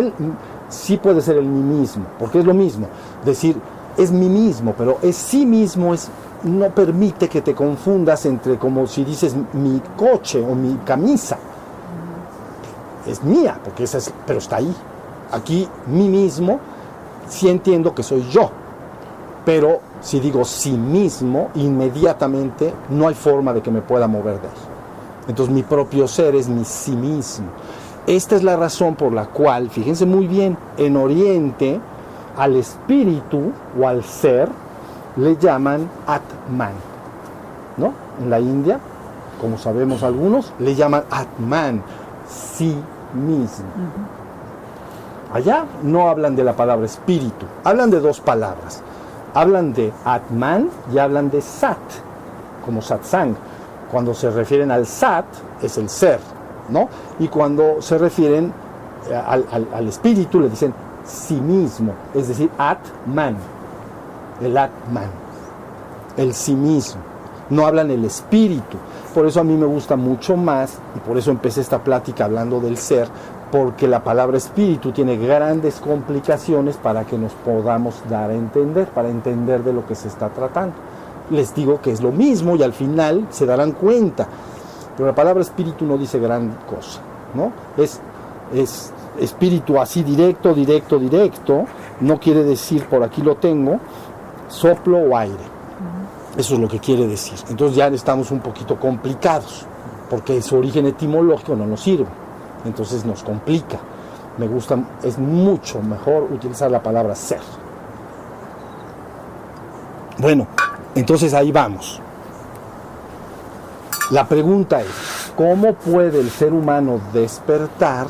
A: sí puede ser el mí mismo, porque es lo mismo. Decir es mí mismo, pero es sí mismo no permite que te confundas entre como si dices mi coche o mi camisa. Es mía, porque pero está ahí. Aquí mí mismo, sí entiendo que soy yo, pero si digo sí mismo, inmediatamente no hay forma de que me pueda mover de ahí. Entonces mi propio ser es mi sí mismo. Esta es la razón por la cual, fíjense muy bien, en Oriente al espíritu o al ser le llaman Atman, ¿no? En la India, como sabemos algunos, le llaman Atman, sí mismo. Allá no hablan de la palabra espíritu, hablan de dos palabras. Hablan de Atman y hablan de Sat, como Satsang. Cuando se refieren al Sat, es el ser, ¿no? Y cuando se refieren al espíritu, le dicen sí mismo, es decir, Atman, el Atman, el sí mismo. No hablan el espíritu. Por eso a mí me gusta mucho más, y por eso empecé esta plática hablando del ser, porque la palabra espíritu tiene grandes complicaciones para que nos podamos dar a entender, para entender de lo que se está tratando. Les digo que es lo mismo y al final se darán cuenta, pero la palabra espíritu no dice gran cosa, ¿no? Es espíritu así directo, no quiere decir, por aquí lo tengo, soplo o aire. Eso es lo que quiere decir. Entonces ya estamos un poquito complicados, porque su origen etimológico no nos sirve. Entonces nos complica. Me gusta, es mucho mejor utilizar la palabra ser. Bueno, entonces ahí vamos. La pregunta es, ¿cómo puede el ser humano despertar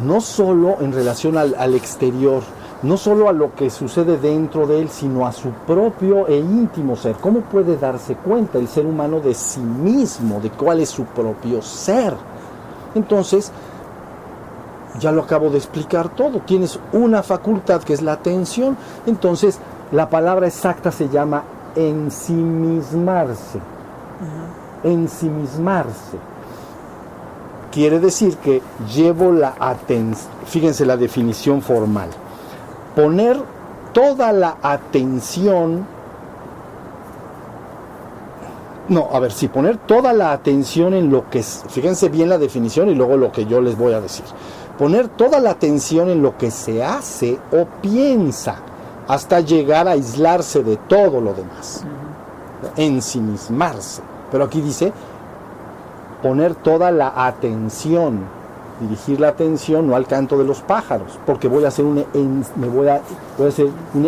A: no solo en relación al exterior, no solo a lo que sucede dentro de él, sino a su propio e íntimo ser? ¿Cómo puede darse cuenta el ser humano de sí mismo, de cuál es su propio ser? Entonces, ya lo acabo de explicar todo. Tienes una facultad que es la atención. Entonces, la palabra exacta se llama ensimismarse. Ensimismarse. Quiere decir que llevo la atención. Fíjense la definición formal. Poner toda la atención. Poner toda la atención en lo que es. Fíjense bien la definición y luego lo que yo les voy a decir. Poner toda la atención en lo que se hace o piensa hasta llegar a aislarse de todo lo demás. Ensimismarse. Pero aquí dice poner toda la atención, dirigir la atención no al canto de los pájaros, porque voy a hacer un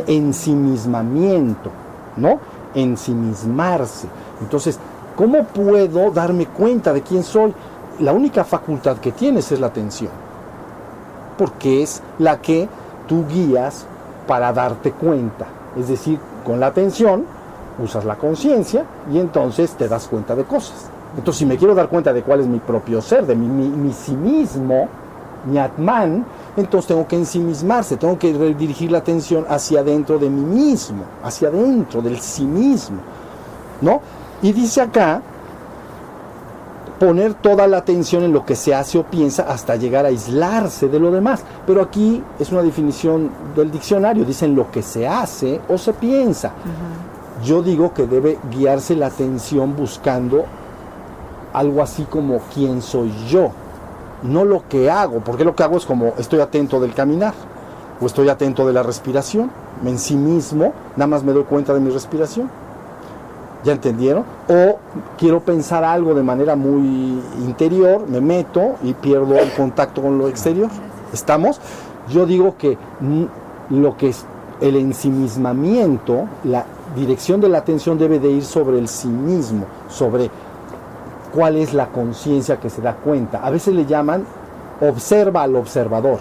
A: ensimismamiento, ¿no? Ensimismarse. Entonces, ¿cómo puedo darme cuenta de quién soy? La única facultad que tienes es la atención, porque es la que tú guías para darte cuenta. Es decir, con la atención usas la conciencia y entonces te das cuenta de cosas. Entonces, si me quiero dar cuenta de cuál es mi propio ser, de mi sí mismo, mi Atman, entonces tengo que ensimismarse, tengo que dirigir la atención hacia adentro de mí mismo, hacia adentro del sí mismo, ¿no? Y dice acá, poner toda la atención en lo que se hace o piensa hasta llegar a aislarse de lo demás. Pero aquí es una definición del diccionario, dicen lo que se hace o se piensa. Yo digo que debe guiarse la atención buscando algo así como quién soy yo, no lo que hago, porque lo que hago es como estoy atento del caminar o estoy atento de la respiración, en sí mismo nada más me doy cuenta de mi respiración. ¿Ya entendieron? O quiero pensar algo de manera muy interior, me meto y pierdo el contacto con lo exterior. ¿Estamos? Yo digo que lo que es el ensimismamiento, la dirección de la atención debe de ir sobre el sí mismo, sobre cuál es la conciencia que se da cuenta. A veces le llaman observa al observador.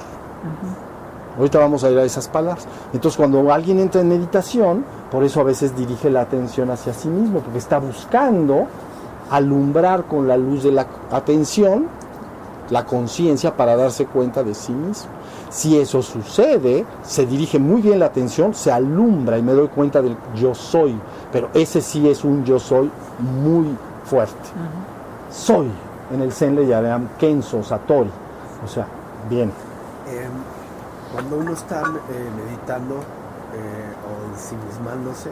A: Ahorita vamos a ir a esas palabras. Entonces, cuando alguien entra en meditación, por eso a veces dirige la atención hacia sí mismo, porque está buscando alumbrar con la luz de la atención la conciencia para darse cuenta de sí mismo. Si eso sucede, se dirige muy bien la atención, se alumbra y me doy cuenta del yo soy. Pero ese sí es un yo soy muy fuerte. Soy, en el Zen le llaman Kenso, Satori. O sea, bien.
B: Cuando uno está meditando o ensimismándose,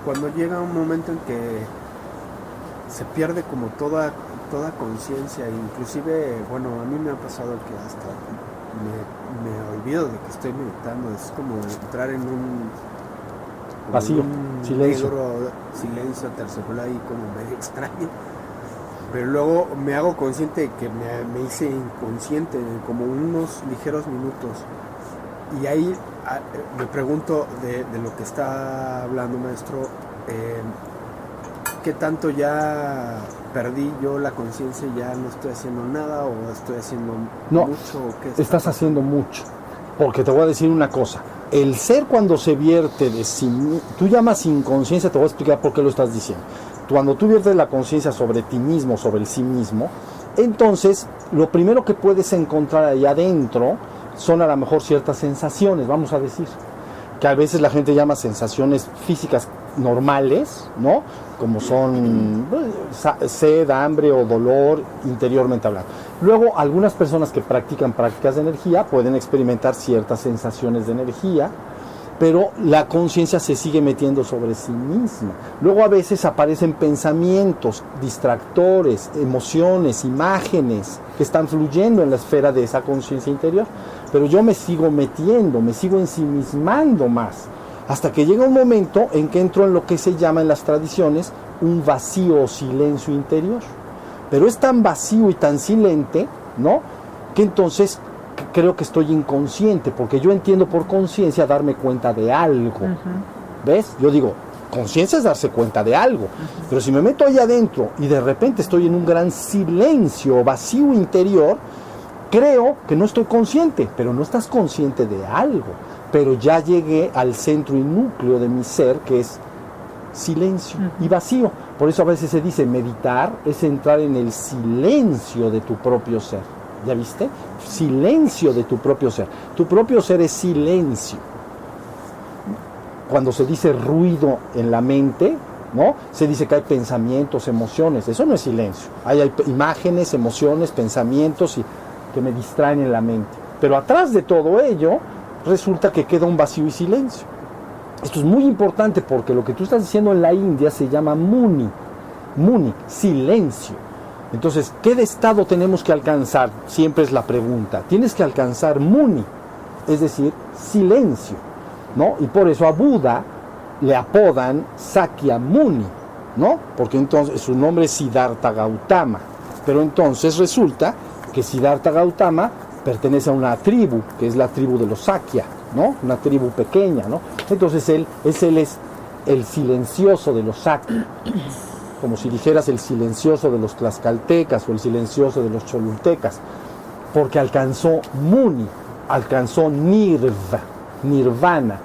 B: cuando llega un momento en que se pierde como toda conciencia, inclusive, bueno, a mí me ha pasado que hasta me olvido de que estoy meditando, es como entrar en un
A: vacío, silencio.
B: Negro, silencio, terciopelo ahí como medio extraño. Pero luego me hago consciente de que me hice inconsciente como unos ligeros minutos. Y ahí me pregunto de lo que está hablando, maestro, ¿qué tanto ya perdí yo la conciencia y ya no estoy haciendo nada o estoy haciendo mucho? ¿O qué
A: estás haciendo mucho. Porque te voy a decir una cosa. El ser cuando se vierte de sí, tú llamas inconsciencia, te voy a explicar por qué lo estás diciendo. Cuando tú viertes la conciencia sobre ti mismo, sobre el sí mismo, entonces lo primero que puedes encontrar ahí adentro son a lo mejor ciertas sensaciones, vamos a decir, que a veces la gente llama sensaciones físicas normales, ¿no? Como son sed, hambre o dolor interiormente hablando. Luego, algunas personas que practican prácticas de energía pueden experimentar ciertas sensaciones de energía, pero la conciencia se sigue metiendo sobre sí misma. Luego a veces aparecen pensamientos, distractores, emociones, imágenes que están fluyendo en la esfera de esa conciencia interior, pero yo me sigo metiendo, me sigo ensimismando más, hasta que llega un momento en que entro en lo que se llama en las tradiciones un vacío o silencio interior. Pero es tan vacío y tan silente, ¿no?, que entonces creo que estoy inconsciente, porque yo entiendo por conciencia darme cuenta de algo. ¿Ves? Yo digo, conciencia es darse cuenta de algo. Pero si me meto ahí adentro y de repente estoy en un gran silencio, vacío interior, creo que no estoy consciente, pero no estás consciente de algo. Pero ya llegué al centro y núcleo de mi ser, que es silencio y vacío. Por eso a veces se dice meditar es entrar en el silencio de tu propio ser. ¿Ya viste? Silencio de tu propio ser. Tu propio ser es silencio. Cuando se dice ruido en la mente, ¿no? Se dice que hay pensamientos, emociones. Eso no es silencio. Hay imágenes, emociones, pensamientos que me distraen en la mente. Pero atrás de todo ello, resulta que queda un vacío y silencio. Esto es muy importante porque lo que tú estás diciendo en la India se llama muni. Muni, silencio. Entonces, ¿qué estado tenemos que alcanzar? Siempre es la pregunta. Tienes que alcanzar muni, es decir, silencio, ¿no? Y por eso a Buda le apodan Sakyamuni, ¿no? Porque entonces su nombre es Siddhartha Gautama. Pero entonces resulta que Siddhartha Gautama pertenece a una tribu, que es la tribu de los Sakya, ¿no? Una tribu pequeña, ¿no? Entonces él es el silencioso de los Sakya, como si dijeras el silencioso de los tlaxcaltecas o el silencioso de los cholultecas, porque alcanzó muni, alcanzó nirvana,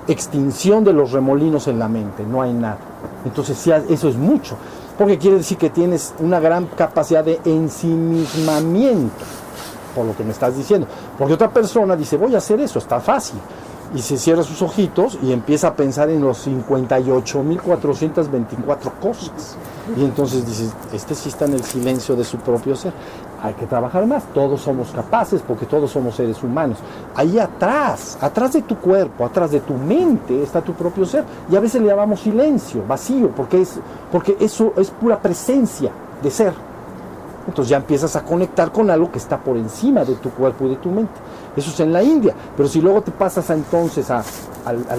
A: extinción de los remolinos en la mente, no hay nada. Entonces sí, eso es mucho, porque quiere decir que tienes una gran capacidad de ensimismamiento, por lo que me estás diciendo. Porque otra persona dice, voy a hacer eso, está fácil, y se cierra sus ojitos y empieza a pensar en los 58.424 cosas. Y entonces dices, este sí está en el silencio de su propio ser. Hay que trabajar más, todos somos capaces porque todos somos seres humanos. Ahí atrás de tu cuerpo, atrás de tu mente está tu propio ser. Y a veces le llamamos silencio, vacío, porque eso es pura presencia de ser. Entonces ya empiezas a conectar con algo que está por encima de tu cuerpo y de tu mente. Eso es en la India. Pero si luego te pasas entonces al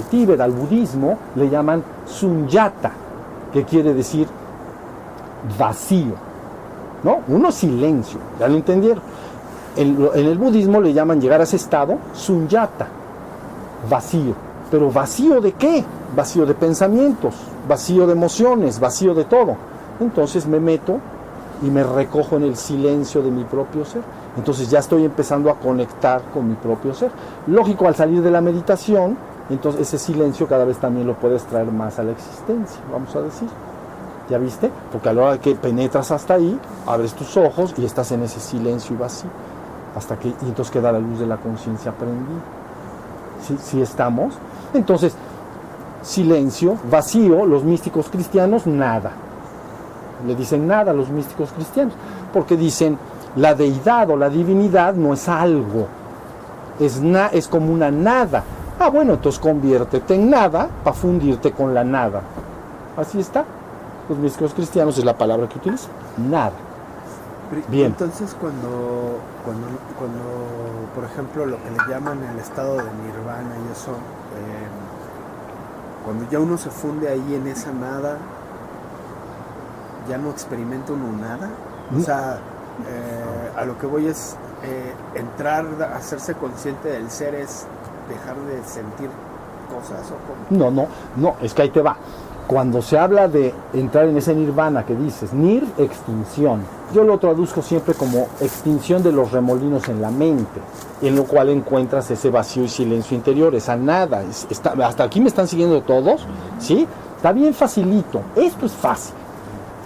A: Tíbet, al budismo, le llaman sunyata, que quiere decir vacío, ¿no? Uno silencio, ¿ya lo entendieron? En el budismo le llaman llegar a ese estado sunyata, vacío. ¿Pero vacío de qué? Vacío de pensamientos, vacío de emociones, vacío de todo. Entonces me meto y me recojo en el silencio de mi propio ser. Entonces ya estoy empezando a conectar con mi propio ser. Lógico, al salir de la meditación, entonces ese silencio cada vez también lo puedes traer más a la existencia, vamos a decir. ¿Ya viste? Porque a la hora que penetras hasta ahí, abres tus ojos y estás en ese silencio y vacío. Y entonces queda la luz de la conciencia prendida. ¿Sí estamos? Entonces, silencio, vacío, los místicos cristianos, nada. Le dicen nada a los místicos cristianos, porque dicen la deidad o la divinidad no es algo, es como una nada. Ah, bueno, entonces conviértete en nada para fundirte con la nada. Así está. Los místicos cristianos es la palabra que utilizan, nada. Bien.
B: Entonces cuando por ejemplo lo que le llaman el estado de nirvana y eso, cuando ya uno se funde ahí en esa nada, ya no experimenta uno nada. O sea, a lo que voy es entrar, hacerse consciente del ser, es dejar de sentir cosas o cómo.
A: No, es que ahí te va. Cuando se habla de entrar en ese nirvana que dices, extinción, yo lo traduzco siempre como extinción de los remolinos en la mente, en lo cual encuentras ese vacío y silencio interior, esa nada. Hasta aquí me están siguiendo todos, ¿sí? Está bien facilito, esto es fácil.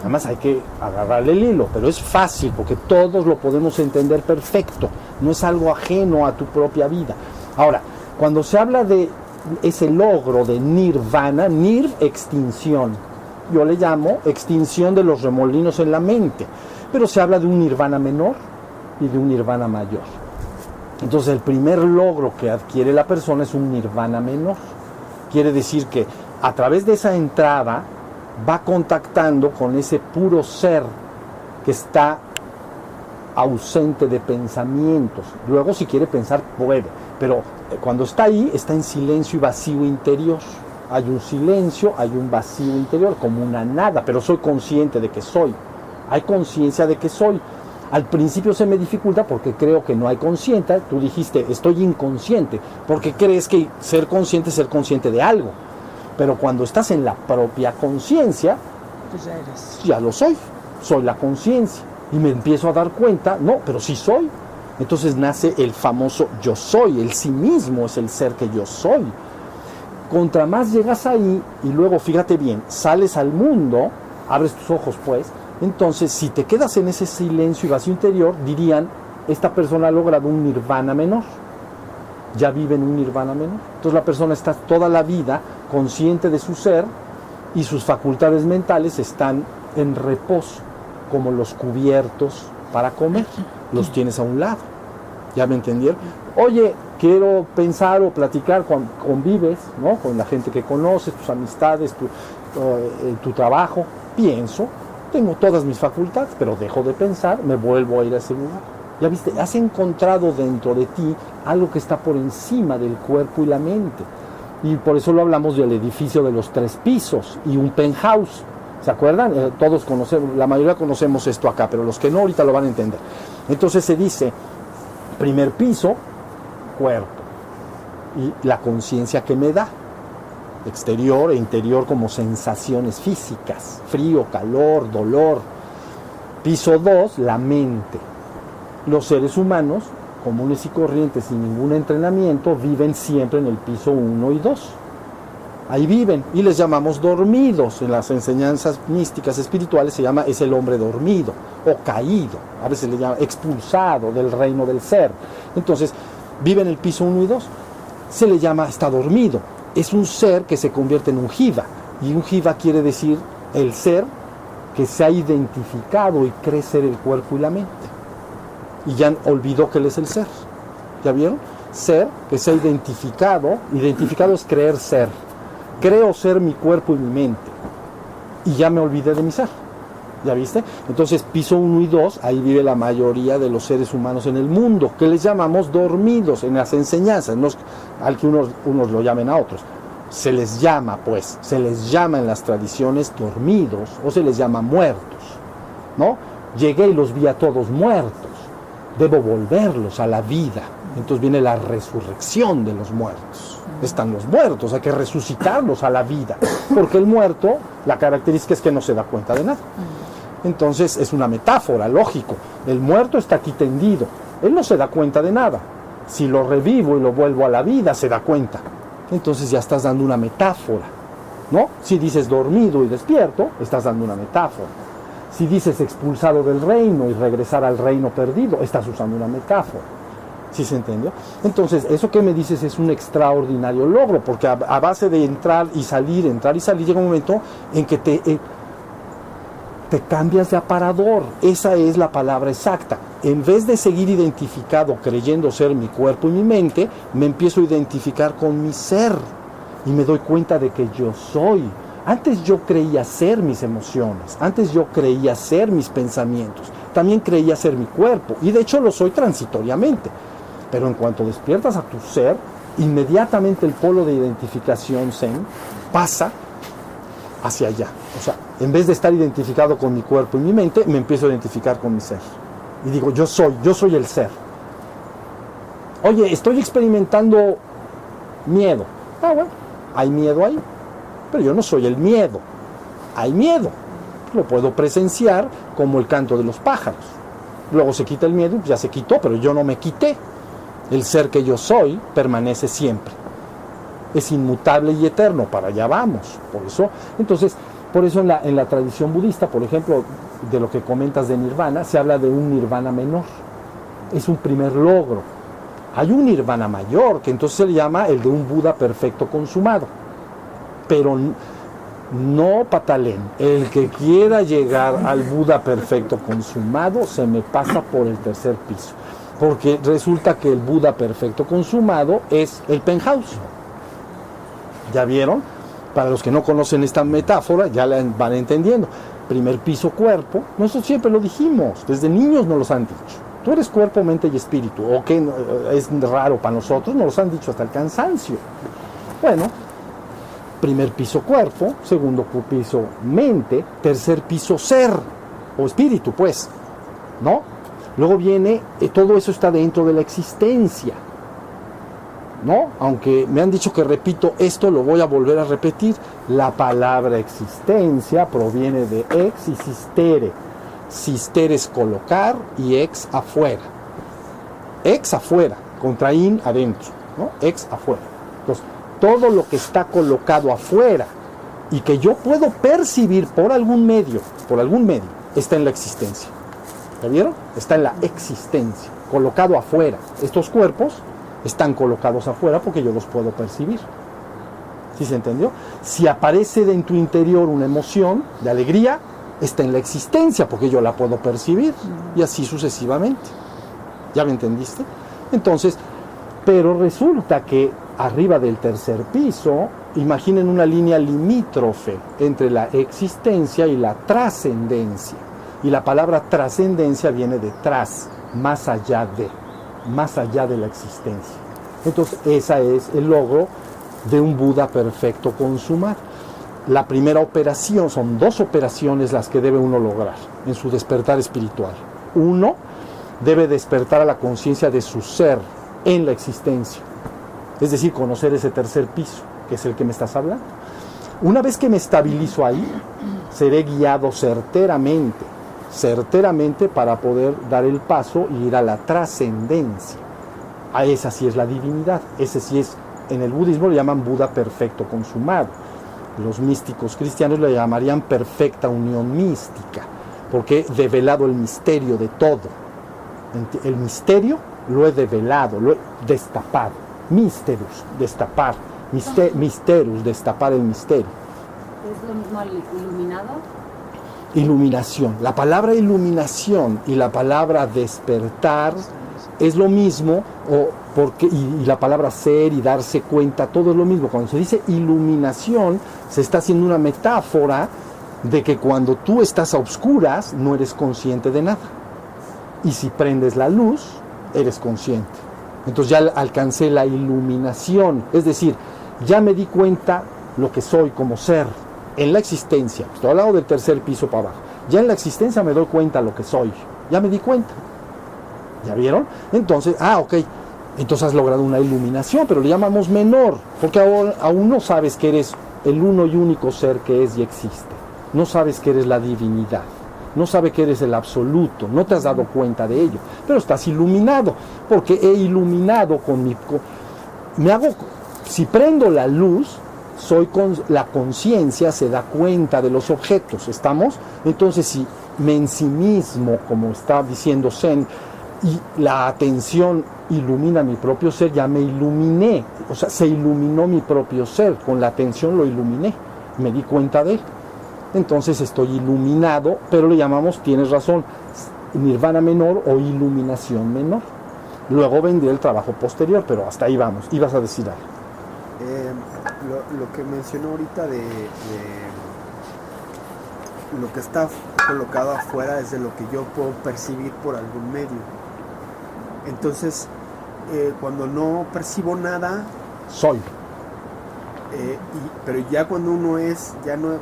A: Además hay que agarrarle el hilo, pero es fácil porque todos lo podemos entender perfecto, no es algo ajeno a tu propia vida. Ahora, cuando se habla de ese logro de nirvana, extinción, yo le llamo extinción de los remolinos en la mente, pero se habla de un nirvana menor y de un nirvana mayor. Entonces el primer logro que adquiere la persona es un nirvana menor. Quiere decir que a través de esa entrada va contactando con ese puro ser que está ausente de pensamientos. Luego si quiere pensar puede, pero cuando está ahí está en silencio y vacío interior. Hay un silencio, hay un vacío interior, como una nada, pero soy consciente de que soy. Hay conciencia de que soy. Al principio se me dificulta porque creo que no hay consciente. Tú dijiste, estoy inconsciente, porque crees que ser consciente es ser consciente de algo. Pero cuando estás en la propia conciencia,
C: Pues ya eres.
A: ya lo soy la conciencia. Y me empiezo a dar cuenta, no, pero sí soy. Entonces nace el famoso yo soy, el sí mismo es el ser que yo soy. Contra más llegas ahí y luego, fíjate bien, sales al mundo, abres tus ojos pues, entonces si te quedas en ese silencio y vacío interior, dirían, esta persona ha logrado un nirvana menor, ya vive en un nirvana menor. Entonces la persona está toda la vida consciente de su ser y sus facultades mentales están en reposo, como los cubiertos para comer, los tienes a un lado. ¿Ya me entendieron? Oye, quiero pensar o platicar, convives, ¿no?, con la gente que conoces, tus amistades, tu trabajo. Pienso, tengo todas mis facultades, pero dejo de pensar, me vuelvo a ir a ese lugar. Ya viste, has encontrado dentro de ti algo que está por encima del cuerpo y la mente. Y por eso lo hablamos del edificio de los 3 pisos y un penthouse. ¿Se acuerdan? Todos conocemos, la mayoría conocemos esto acá, pero los que no ahorita lo van a entender. Entonces se dice, primer piso, cuerpo, y la conciencia que me da, exterior e interior como sensaciones físicas, frío, calor, dolor. Piso 2, la mente. Los seres humanos, comunes y corrientes, sin ningún entrenamiento, viven siempre en el piso 1 y 2. Ahí viven y les llamamos dormidos. En las enseñanzas místicas espirituales se llama, es el hombre dormido o caído, a veces le llama expulsado del reino del ser. Entonces vive en el piso 1 y 2, se le llama, está dormido. Es un ser que se convierte en un jiva, y un jiva quiere decir el ser que se ha identificado y cree ser el cuerpo y la mente, y ya olvidó que él es el ser. ¿Ya vieron? Ser que se ha identificado es creer ser. Creo ser mi cuerpo y mi mente, y ya me olvidé de mi ser. ¿Ya viste? Entonces, piso 1 y 2, ahí vive la mayoría de los seres humanos en el mundo, que les llamamos dormidos en las enseñanzas, no al que unos lo llamen a otros. Se les llama, pues, en las tradiciones dormidos, o se les llama muertos, ¿no? Llegué y los vi a todos muertos, debo volverlos a la vida. Entonces viene la resurrección de los muertos. Están los muertos, hay que resucitarlos a la vida, porque el muerto, la característica es que no se da cuenta de nada. Entonces es una metáfora, lógico. El muerto está aquí tendido, él no se da cuenta de nada. Si lo revivo y lo vuelvo a la vida, se da cuenta. Entonces ya estás dando una metáfora, ¿no? Si dices dormido y despierto, estás dando una metáfora. Si dices expulsado del reino y regresar al reino perdido, estás usando una metáfora. ¿Sí se entendió? Entonces, eso que me dices es un extraordinario logro, porque a base de entrar y salir, llega un momento en que te cambias de aparador. Esa es la palabra exacta. En vez de seguir identificado creyendo ser mi cuerpo y mi mente, me empiezo a identificar con mi ser y me doy cuenta de que yo soy. Antes yo creía ser mis emociones, antes yo creía ser mis pensamientos, también creía ser mi cuerpo, y de hecho lo soy transitoriamente. Pero en cuanto despiertas a tu ser, inmediatamente el polo de identificación Zen pasa hacia allá. O sea, en vez de estar identificado con mi cuerpo y mi mente, me empiezo a identificar con mi ser. Y digo, yo soy el ser. Oye, estoy experimentando miedo. Ah, bueno, hay miedo ahí. Pero yo no soy el miedo. Hay miedo. Lo puedo presenciar como el canto de los pájaros. Luego se quita el miedo, ya se quitó, pero yo no me quité. El ser que yo soy permanece siempre. Es inmutable y eterno, para allá vamos. Por eso en la tradición budista, por ejemplo, de lo que comentas de nirvana, se habla de un nirvana menor. Es un primer logro. Hay un nirvana mayor, que entonces se le llama el de un Buda perfecto consumado. Pero no patalén. El que quiera llegar al Buda perfecto consumado, se me pasa por el tercer piso. Porque resulta que el Buda perfecto consumado es el penthouse. ¿Ya vieron? Para los que no conocen esta metáfora, ya la van entendiendo. Primer piso, cuerpo. Nosotros siempre lo dijimos, desde niños nos los han dicho. Tú eres cuerpo, mente y espíritu. O que es raro para nosotros, nos los han dicho hasta el cansancio. Bueno, primer piso, cuerpo. Segundo piso, mente. Tercer piso, ser o espíritu, pues, ¿no? Luego viene, todo eso está dentro de la existencia, ¿no? Aunque me han dicho que repito esto, lo voy a volver a repetir. La palabra existencia proviene de ex y sistere. Sistere es colocar y ex afuera. Ex afuera, contra in adentro, ¿no? Ex afuera. Entonces, todo lo que está colocado afuera y que yo puedo percibir por algún medio, está en la existencia. ¿Ya vieron? Está en la existencia, colocado afuera. Estos cuerpos están colocados afuera porque yo los puedo percibir. ¿Sí se entendió? Si aparece en tu interior una emoción de alegría, está en la existencia porque yo la puedo percibir, y así sucesivamente. ¿Ya me entendiste? Entonces, pero resulta que arriba del tercer piso, imaginen una línea limítrofe entre la existencia y la trascendencia. Y la palabra trascendencia viene de tras, más allá de la existencia. Entonces, ese es el logro de un Buda perfecto consumado. La primera operación, son 2 operaciones las que debe uno lograr en su despertar espiritual. Uno, debe despertar a la conciencia de su ser en la existencia. Es decir, conocer ese tercer piso, que es el que me estás hablando. Una vez que me estabilizo ahí, seré guiado certeramente para poder dar el paso y ir a la trascendencia. A esa sí es la divinidad, ese sí es, en el budismo lo llaman Buda perfecto consumado. Los místicos cristianos le llamarían perfecta unión mística, porque he develado el misterio de todo. El misterio lo he develado, lo he destapado. Misterus, destapar. Misterus, destapar el misterio.
C: ¿Es lo mismo al iluminado?
A: Iluminación. La palabra iluminación y la palabra despertar es lo mismo, y la palabra ser y darse cuenta, todo es lo mismo. Cuando se dice iluminación, se está haciendo una metáfora de que cuando tú estás a oscuras, no eres consciente de nada. Y si prendes la luz, eres consciente. Entonces ya alcancé la iluminación, es decir, ya me di cuenta lo que soy como ser en la existencia. Estoy hablando del tercer piso para abajo. Ya en la existencia me doy cuenta lo que soy. Ya me di cuenta. ¿Ya vieron? Entonces, ok. Entonces has logrado una iluminación, pero le llamamos menor, porque aún no sabes que eres el uno y único ser que es y existe. No sabes que eres la divinidad. No sabes que eres el absoluto. No te has dado cuenta de ello. Pero estás iluminado, porque he iluminado si prendo la luz, la conciencia se da cuenta de los objetos. ¿Estamos? Entonces, si me ensimismo, como está diciendo Zen, y la atención ilumina mi propio ser, ya me iluminé. O sea, se iluminó mi propio ser. Con la atención lo iluminé. Me di cuenta de él. Entonces estoy iluminado, pero le llamamos, tienes razón, nirvana menor o iluminación menor. Luego vendría el trabajo posterior, pero hasta ahí vamos. Ibas a decir algo.
B: Lo que mencionó ahorita de lo que está colocado afuera es de lo que yo puedo percibir por algún medio. Entonces, cuando no percibo nada,
A: soy.
B: Pero ya cuando uno es, ya no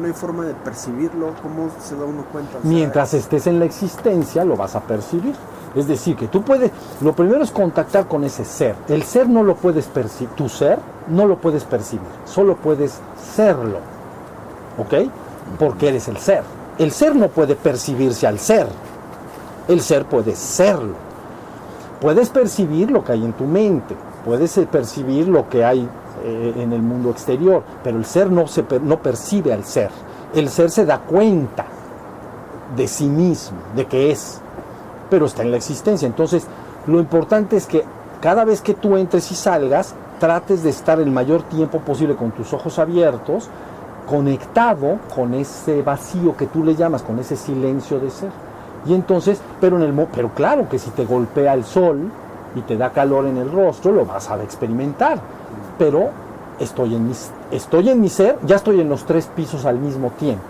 B: hay forma de percibirlo. ¿Cómo se da uno cuenta? O sea,
A: mientras estés en la existencia, lo vas a percibir. Es decir, que tú puedes, lo primero es contactar con ese ser. El ser no lo puedes percibir, tu ser no lo puedes percibir, solo puedes serlo. ¿Ok? Porque eres el ser. El ser no puede percibirse al ser. El ser puede serlo. Puedes percibir lo que hay en tu mente, puedes percibir lo que hay en el mundo exterior, pero el ser no percibe al ser. El ser se da cuenta de sí mismo, de que es, pero está en la existencia. Entonces, lo importante es que cada vez que tú entres y salgas, trates de estar el mayor tiempo posible con tus ojos abiertos, conectado con ese vacío que tú le llamas, con ese silencio de ser. Y entonces, pero claro que si te golpea el sol y te da calor en el rostro, lo vas a experimentar. Pero estoy en mi ser, ya estoy en los 3 pisos al mismo tiempo.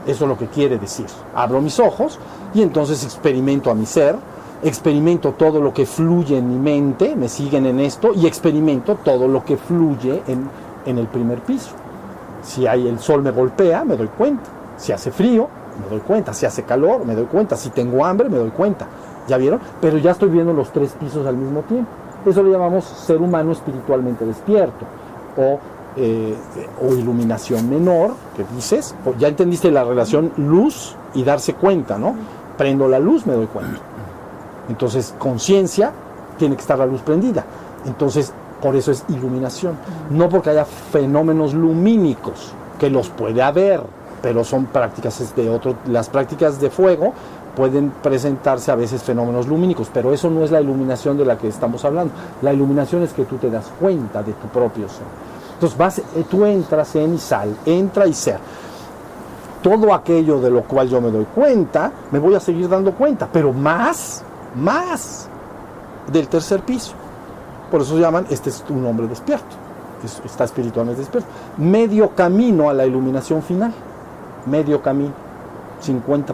A: Eso es lo que quiere decir. Abro mis ojos y entonces experimento a mi ser, experimento todo lo que fluye en mi mente, me siguen en esto, y experimento todo lo que fluye en el primer piso. Si el sol me golpea, me doy cuenta. Si hace frío, me doy cuenta. Si hace calor, me doy cuenta. Si tengo hambre, me doy cuenta. ¿Ya vieron? Pero ya estoy viendo los 3 pisos al mismo tiempo. Eso lo llamamos ser humano espiritualmente despierto. O iluminación menor, que dices, ya entendiste la relación luz y darse cuenta, ¿no? Prendo la luz, me doy cuenta. Entonces, conciencia, tiene que estar la luz prendida. Entonces, por eso es iluminación. No porque haya fenómenos lumínicos, que los puede haber, pero son prácticas de otro. Las prácticas de fuego pueden presentarse a veces fenómenos lumínicos, pero eso no es la iluminación de la que estamos hablando. La iluminación es que tú te das cuenta de tu propio ser. Entonces tú entras en y sal, entra y ser. Todo aquello de lo cual yo me doy cuenta, me voy a seguir dando cuenta, pero más del tercer piso. Por eso llaman, este es un hombre despierto, está espiritualmente despierto. Medio camino a la iluminación final, medio camino, 50%.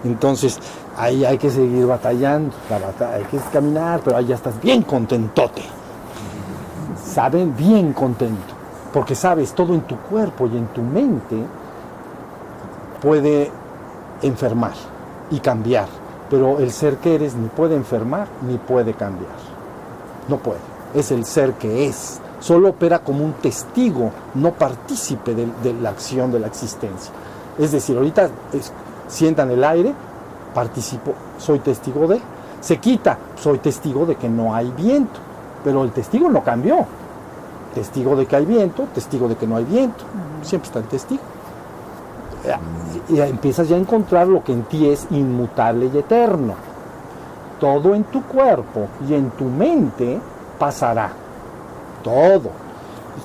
A: Entonces, ahí hay que seguir batallando, hay que caminar, pero ahí ya estás bien contentote. ¿Saben? Bien contento. Porque sabes, todo en tu cuerpo y en tu mente puede enfermar y cambiar. Pero el ser que eres ni puede enfermar ni puede cambiar. No puede. Es el ser que es. Solo opera como un testigo, no partícipe de la acción de la existencia. Es decir, ahorita sientan el aire, participo, soy testigo de él. Se quita, soy testigo de que no hay viento. Pero el testigo no cambió. Testigo de que hay viento, testigo de que no hay viento. Siempre está el testigo. Y empiezas ya a encontrar lo que en ti es inmutable y eterno. Todo en tu cuerpo y en tu mente pasará. Todo.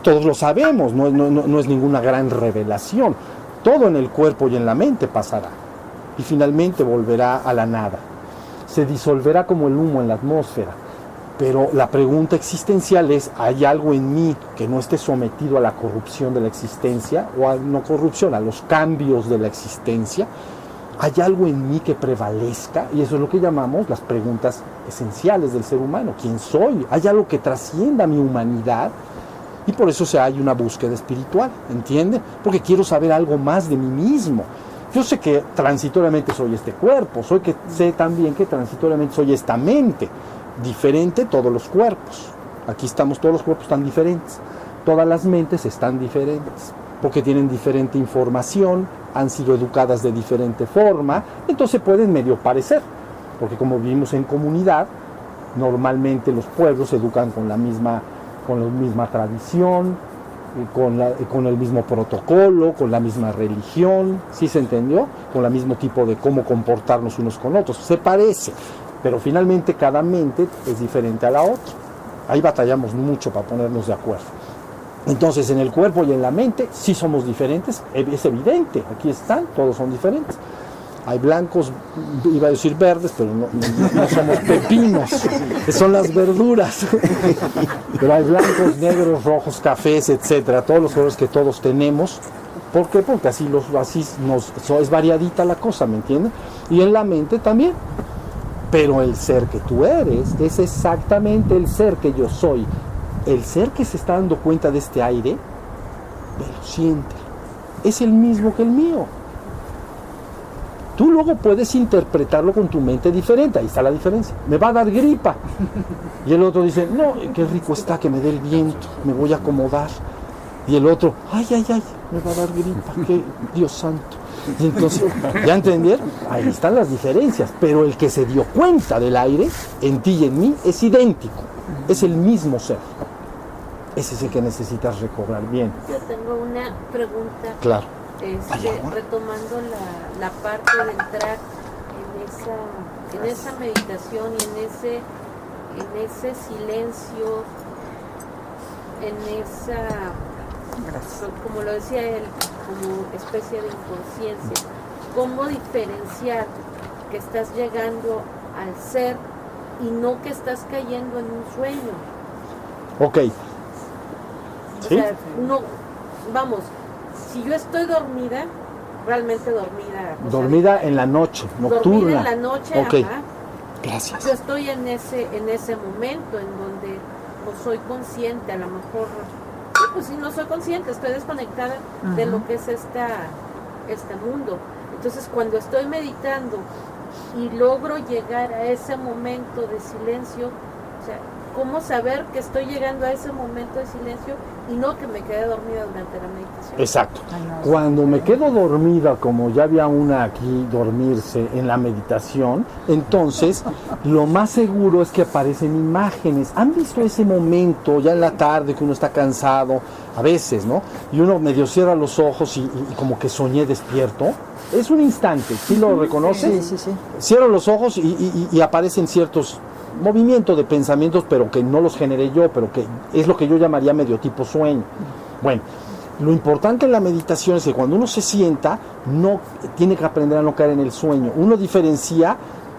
A: Todos lo sabemos, no es ninguna gran revelación. Todo en el cuerpo y en la mente pasará. Y finalmente volverá a la nada. Se disolverá como el humo en la atmósfera. Pero la pregunta existencial es, ¿hay algo en mí que no esté sometido a la corrupción de la existencia? O a, no corrupción, a los cambios de la existencia. ¿Hay algo en mí que prevalezca? Y eso es lo que llamamos las preguntas esenciales del ser humano. ¿Quién soy? ¿Hay algo que trascienda mi humanidad? Y por eso hay una búsqueda espiritual, ¿entiende? Porque quiero saber algo más de mí mismo. Yo sé que transitoriamente soy este cuerpo, sé también que transitoriamente soy esta mente. Diferente todos los cuerpos. Aquí estamos, todos los cuerpos están diferentes. Todas las mentes están diferentes, porque tienen diferente información, han sido educadas de diferente forma, entonces pueden medio parecer, porque como vivimos en comunidad, normalmente los pueblos se educan con la misma tradición, con el mismo protocolo, con la misma religión, ¿sí se entendió? Con el mismo tipo de cómo comportarnos unos con otros, se parece. Pero finalmente cada mente es diferente a la otra. Ahí batallamos mucho para ponernos de acuerdo. Entonces en el cuerpo y en la mente sí somos diferentes, es evidente, aquí están, todos son diferentes. Hay blancos, iba a decir verdes, pero no somos pepinos, son las verduras. Pero hay blancos, negros, rojos, cafés, etcétera, todos los colores que todos tenemos. ¿Por qué? Porque así es variadita la cosa, ¿me entienden? Y en la mente también. Pero el ser que tú eres es exactamente el ser que yo soy. El ser que se está dando cuenta de este aire, lo siente, es el mismo que el mío. Tú luego puedes interpretarlo con tu mente diferente, ahí está la diferencia. Me va a dar gripa. Y el otro dice, no, qué rico está que me dé el viento, me voy a acomodar. Y el otro, ay, me va a dar gripa, que Dios santo. Y entonces, ¿ya entendieron? Ahí están las diferencias, pero el que se dio cuenta del aire, en ti y en mí, es idéntico, es el mismo ser. Ese es el que necesitas recobrar bien.
D: Yo tengo una pregunta.
A: Claro.
D: Retomando la parte de entrar en esa meditación y en ese silencio, en esa, como lo decía él, como especie de inconsciencia. ¿Cómo diferenciar que estás llegando al ser y no que estás cayendo en un sueño?
A: Ok.
D: ¿Sí? O sea, vamos, si yo estoy dormida, realmente dormida.
A: Dormida en la noche, nocturna.
D: Dormida en la noche,
A: okay.
D: Ajá.
A: Gracias.
D: Yo estoy en ese momento en donde no soy consciente, a lo mejor, pues si no soy consciente, estoy desconectada de lo que es este mundo. Entonces, cuando estoy meditando y logro llegar a ese momento de silencio, o sea, ¿cómo saber que estoy llegando a ese momento de silencio y no que me quedé dormida durante la meditación?
A: Exacto. Cuando me quedo dormida, como ya había una aquí dormirse en la meditación, entonces lo más seguro es que aparecen imágenes. ¿Han visto ese momento ya en la tarde que uno está cansado, a veces, ¿no? Y uno medio cierra los ojos y como que soñé despierto. Es un instante, ¿sí lo reconoces?
E: Sí.
A: Cierro los ojos y aparecen ciertos movimiento de pensamientos, pero que no los generé yo, pero que es lo que yo llamaría medio tipo sueño. Bueno, lo importante en la meditación es que cuando uno se sienta, no tiene que aprender a no caer en el sueño. Uno diferencia,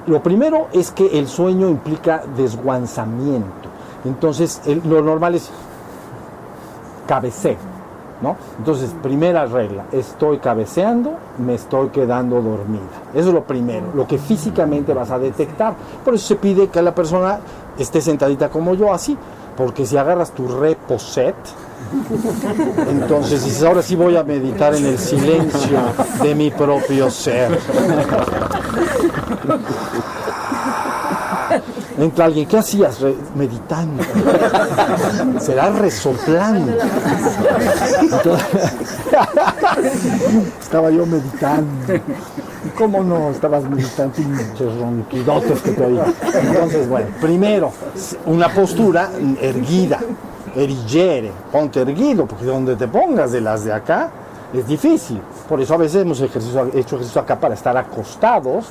A: lo primero es que el sueño implica desguanzamiento. Entonces, lo normal es cabeceo, ¿no? Entonces, primera regla, estoy cabeceando, me estoy quedando dormida. Eso es lo primero, lo que físicamente vas a detectar. Por eso se pide que la persona esté sentadita como yo, así, porque si agarras tu reposet, entonces dices, ahora sí voy a meditar en el silencio de mi propio ser. Entra alguien, ¿qué hacías? Meditando. Será resoplando. Estaba yo meditando. ¿Cómo no? Estabas meditando, pinches ronquidotes que te oí. Entonces, bueno, primero, una postura erguida, erigere, ponte erguido, porque donde te pongas de las de acá es difícil. Por eso a veces hemos hecho ejercicio acá para estar acostados,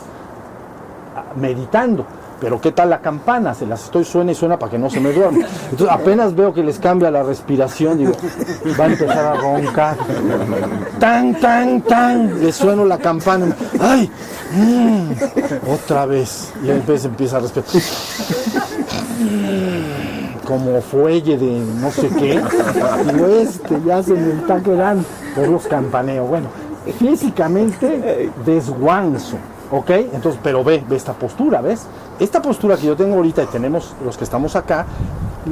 A: meditando. Pero ¿qué tal la campana? Se las estoy suena y suena para que no se me duerma. Entonces apenas veo que les cambia la respiración, digo, va a empezar a roncar. Tan, tan, tan, le sueno la campana. ¡Ay! Otra vez. Y entonces empieza a respirar. Como fuelle de no sé qué. Digo, ya se me está quedando por los campaneos. Bueno, físicamente desguanzo. ¿Ok? Entonces, pero ve esta postura, ¿ves? Esta postura que yo tengo ahorita y tenemos los que estamos acá,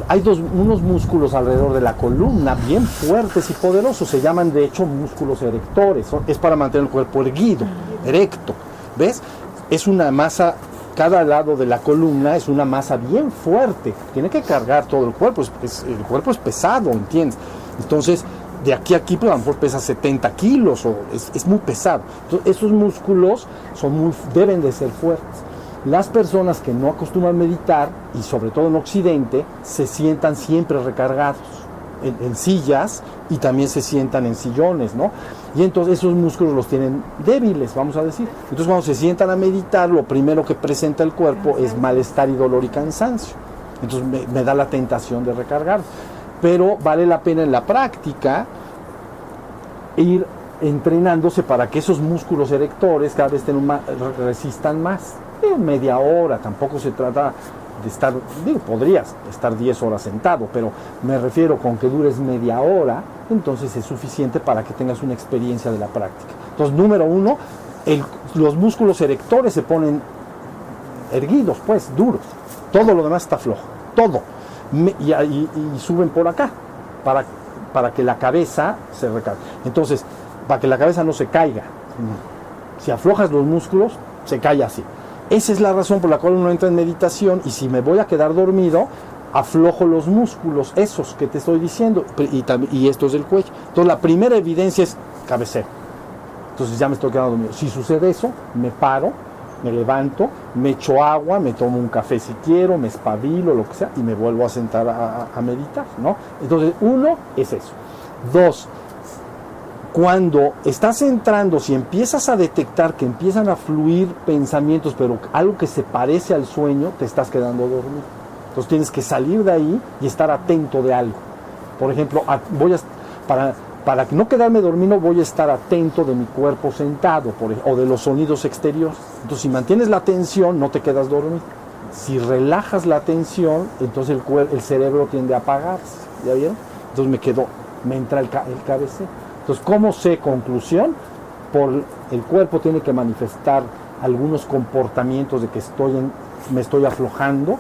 A: hay unos músculos alrededor de la columna bien fuertes y poderosos, se llaman de hecho músculos erectores, es para mantener el cuerpo erguido, erecto, ¿ves? Es una masa, cada lado de la columna es una masa bien fuerte, tiene que cargar todo el cuerpo, el cuerpo es pesado, ¿entiendes? Entonces, de aquí a aquí, pues, a lo mejor pesa 70 kilos, o es muy pesado. Entonces, esos músculos deben de ser fuertes. Las personas que no acostumbran a meditar, y sobre todo en Occidente, se sientan siempre recargados en sillas y también se sientan en sillones, ¿no? Y entonces esos músculos los tienen débiles, vamos a decir. Entonces cuando se sientan a meditar, lo primero que presenta el cuerpo es malestar y dolor y cansancio. Entonces me da la tentación de recargar. Pero vale la pena en la práctica ir entrenándose para que esos músculos erectores cada vez resistan más. Media hora, tampoco se trata de estar, podrías estar 10 horas sentado, pero me refiero con que dures media hora, entonces es suficiente para que tengas una experiencia de la práctica. Entonces, número 1, los músculos erectores se ponen erguidos, pues, duros. Todo lo demás está flojo, todo. Y suben por acá para que la cabeza se recargue. Entonces, para que la cabeza no se caiga, si aflojas los músculos, se cae así. Esa es la razón por la cual uno entra en meditación, y si me voy a quedar dormido, aflojo los músculos, esos que te estoy diciendo, y estos del cuello. Entonces la primera evidencia es cabeceo. Entonces ya me estoy quedando dormido. Si sucede eso, me paro, me levanto, me echo agua, me tomo un café si quiero, me espabilo, lo que sea, y me vuelvo a sentar a meditar, ¿no? Entonces, 1 es eso. 2, cuando estás entrando, si empiezas a detectar que empiezan a fluir pensamientos, pero algo que se parece al sueño, te estás quedando dormido. Entonces tienes que salir de ahí y estar atento de algo. Por ejemplo, para no quedarme dormido, voy a estar atento de mi cuerpo sentado o de los sonidos exteriores. Entonces, si mantienes la atención, no te quedas dormido. Si relajas la atención, entonces el cerebro tiende a apagarse. ¿Ya vieron? Entonces me entra el cabeceo. Entonces, ¿cómo sé? Conclusión, el cuerpo tiene que manifestar algunos comportamientos de que me estoy aflojando,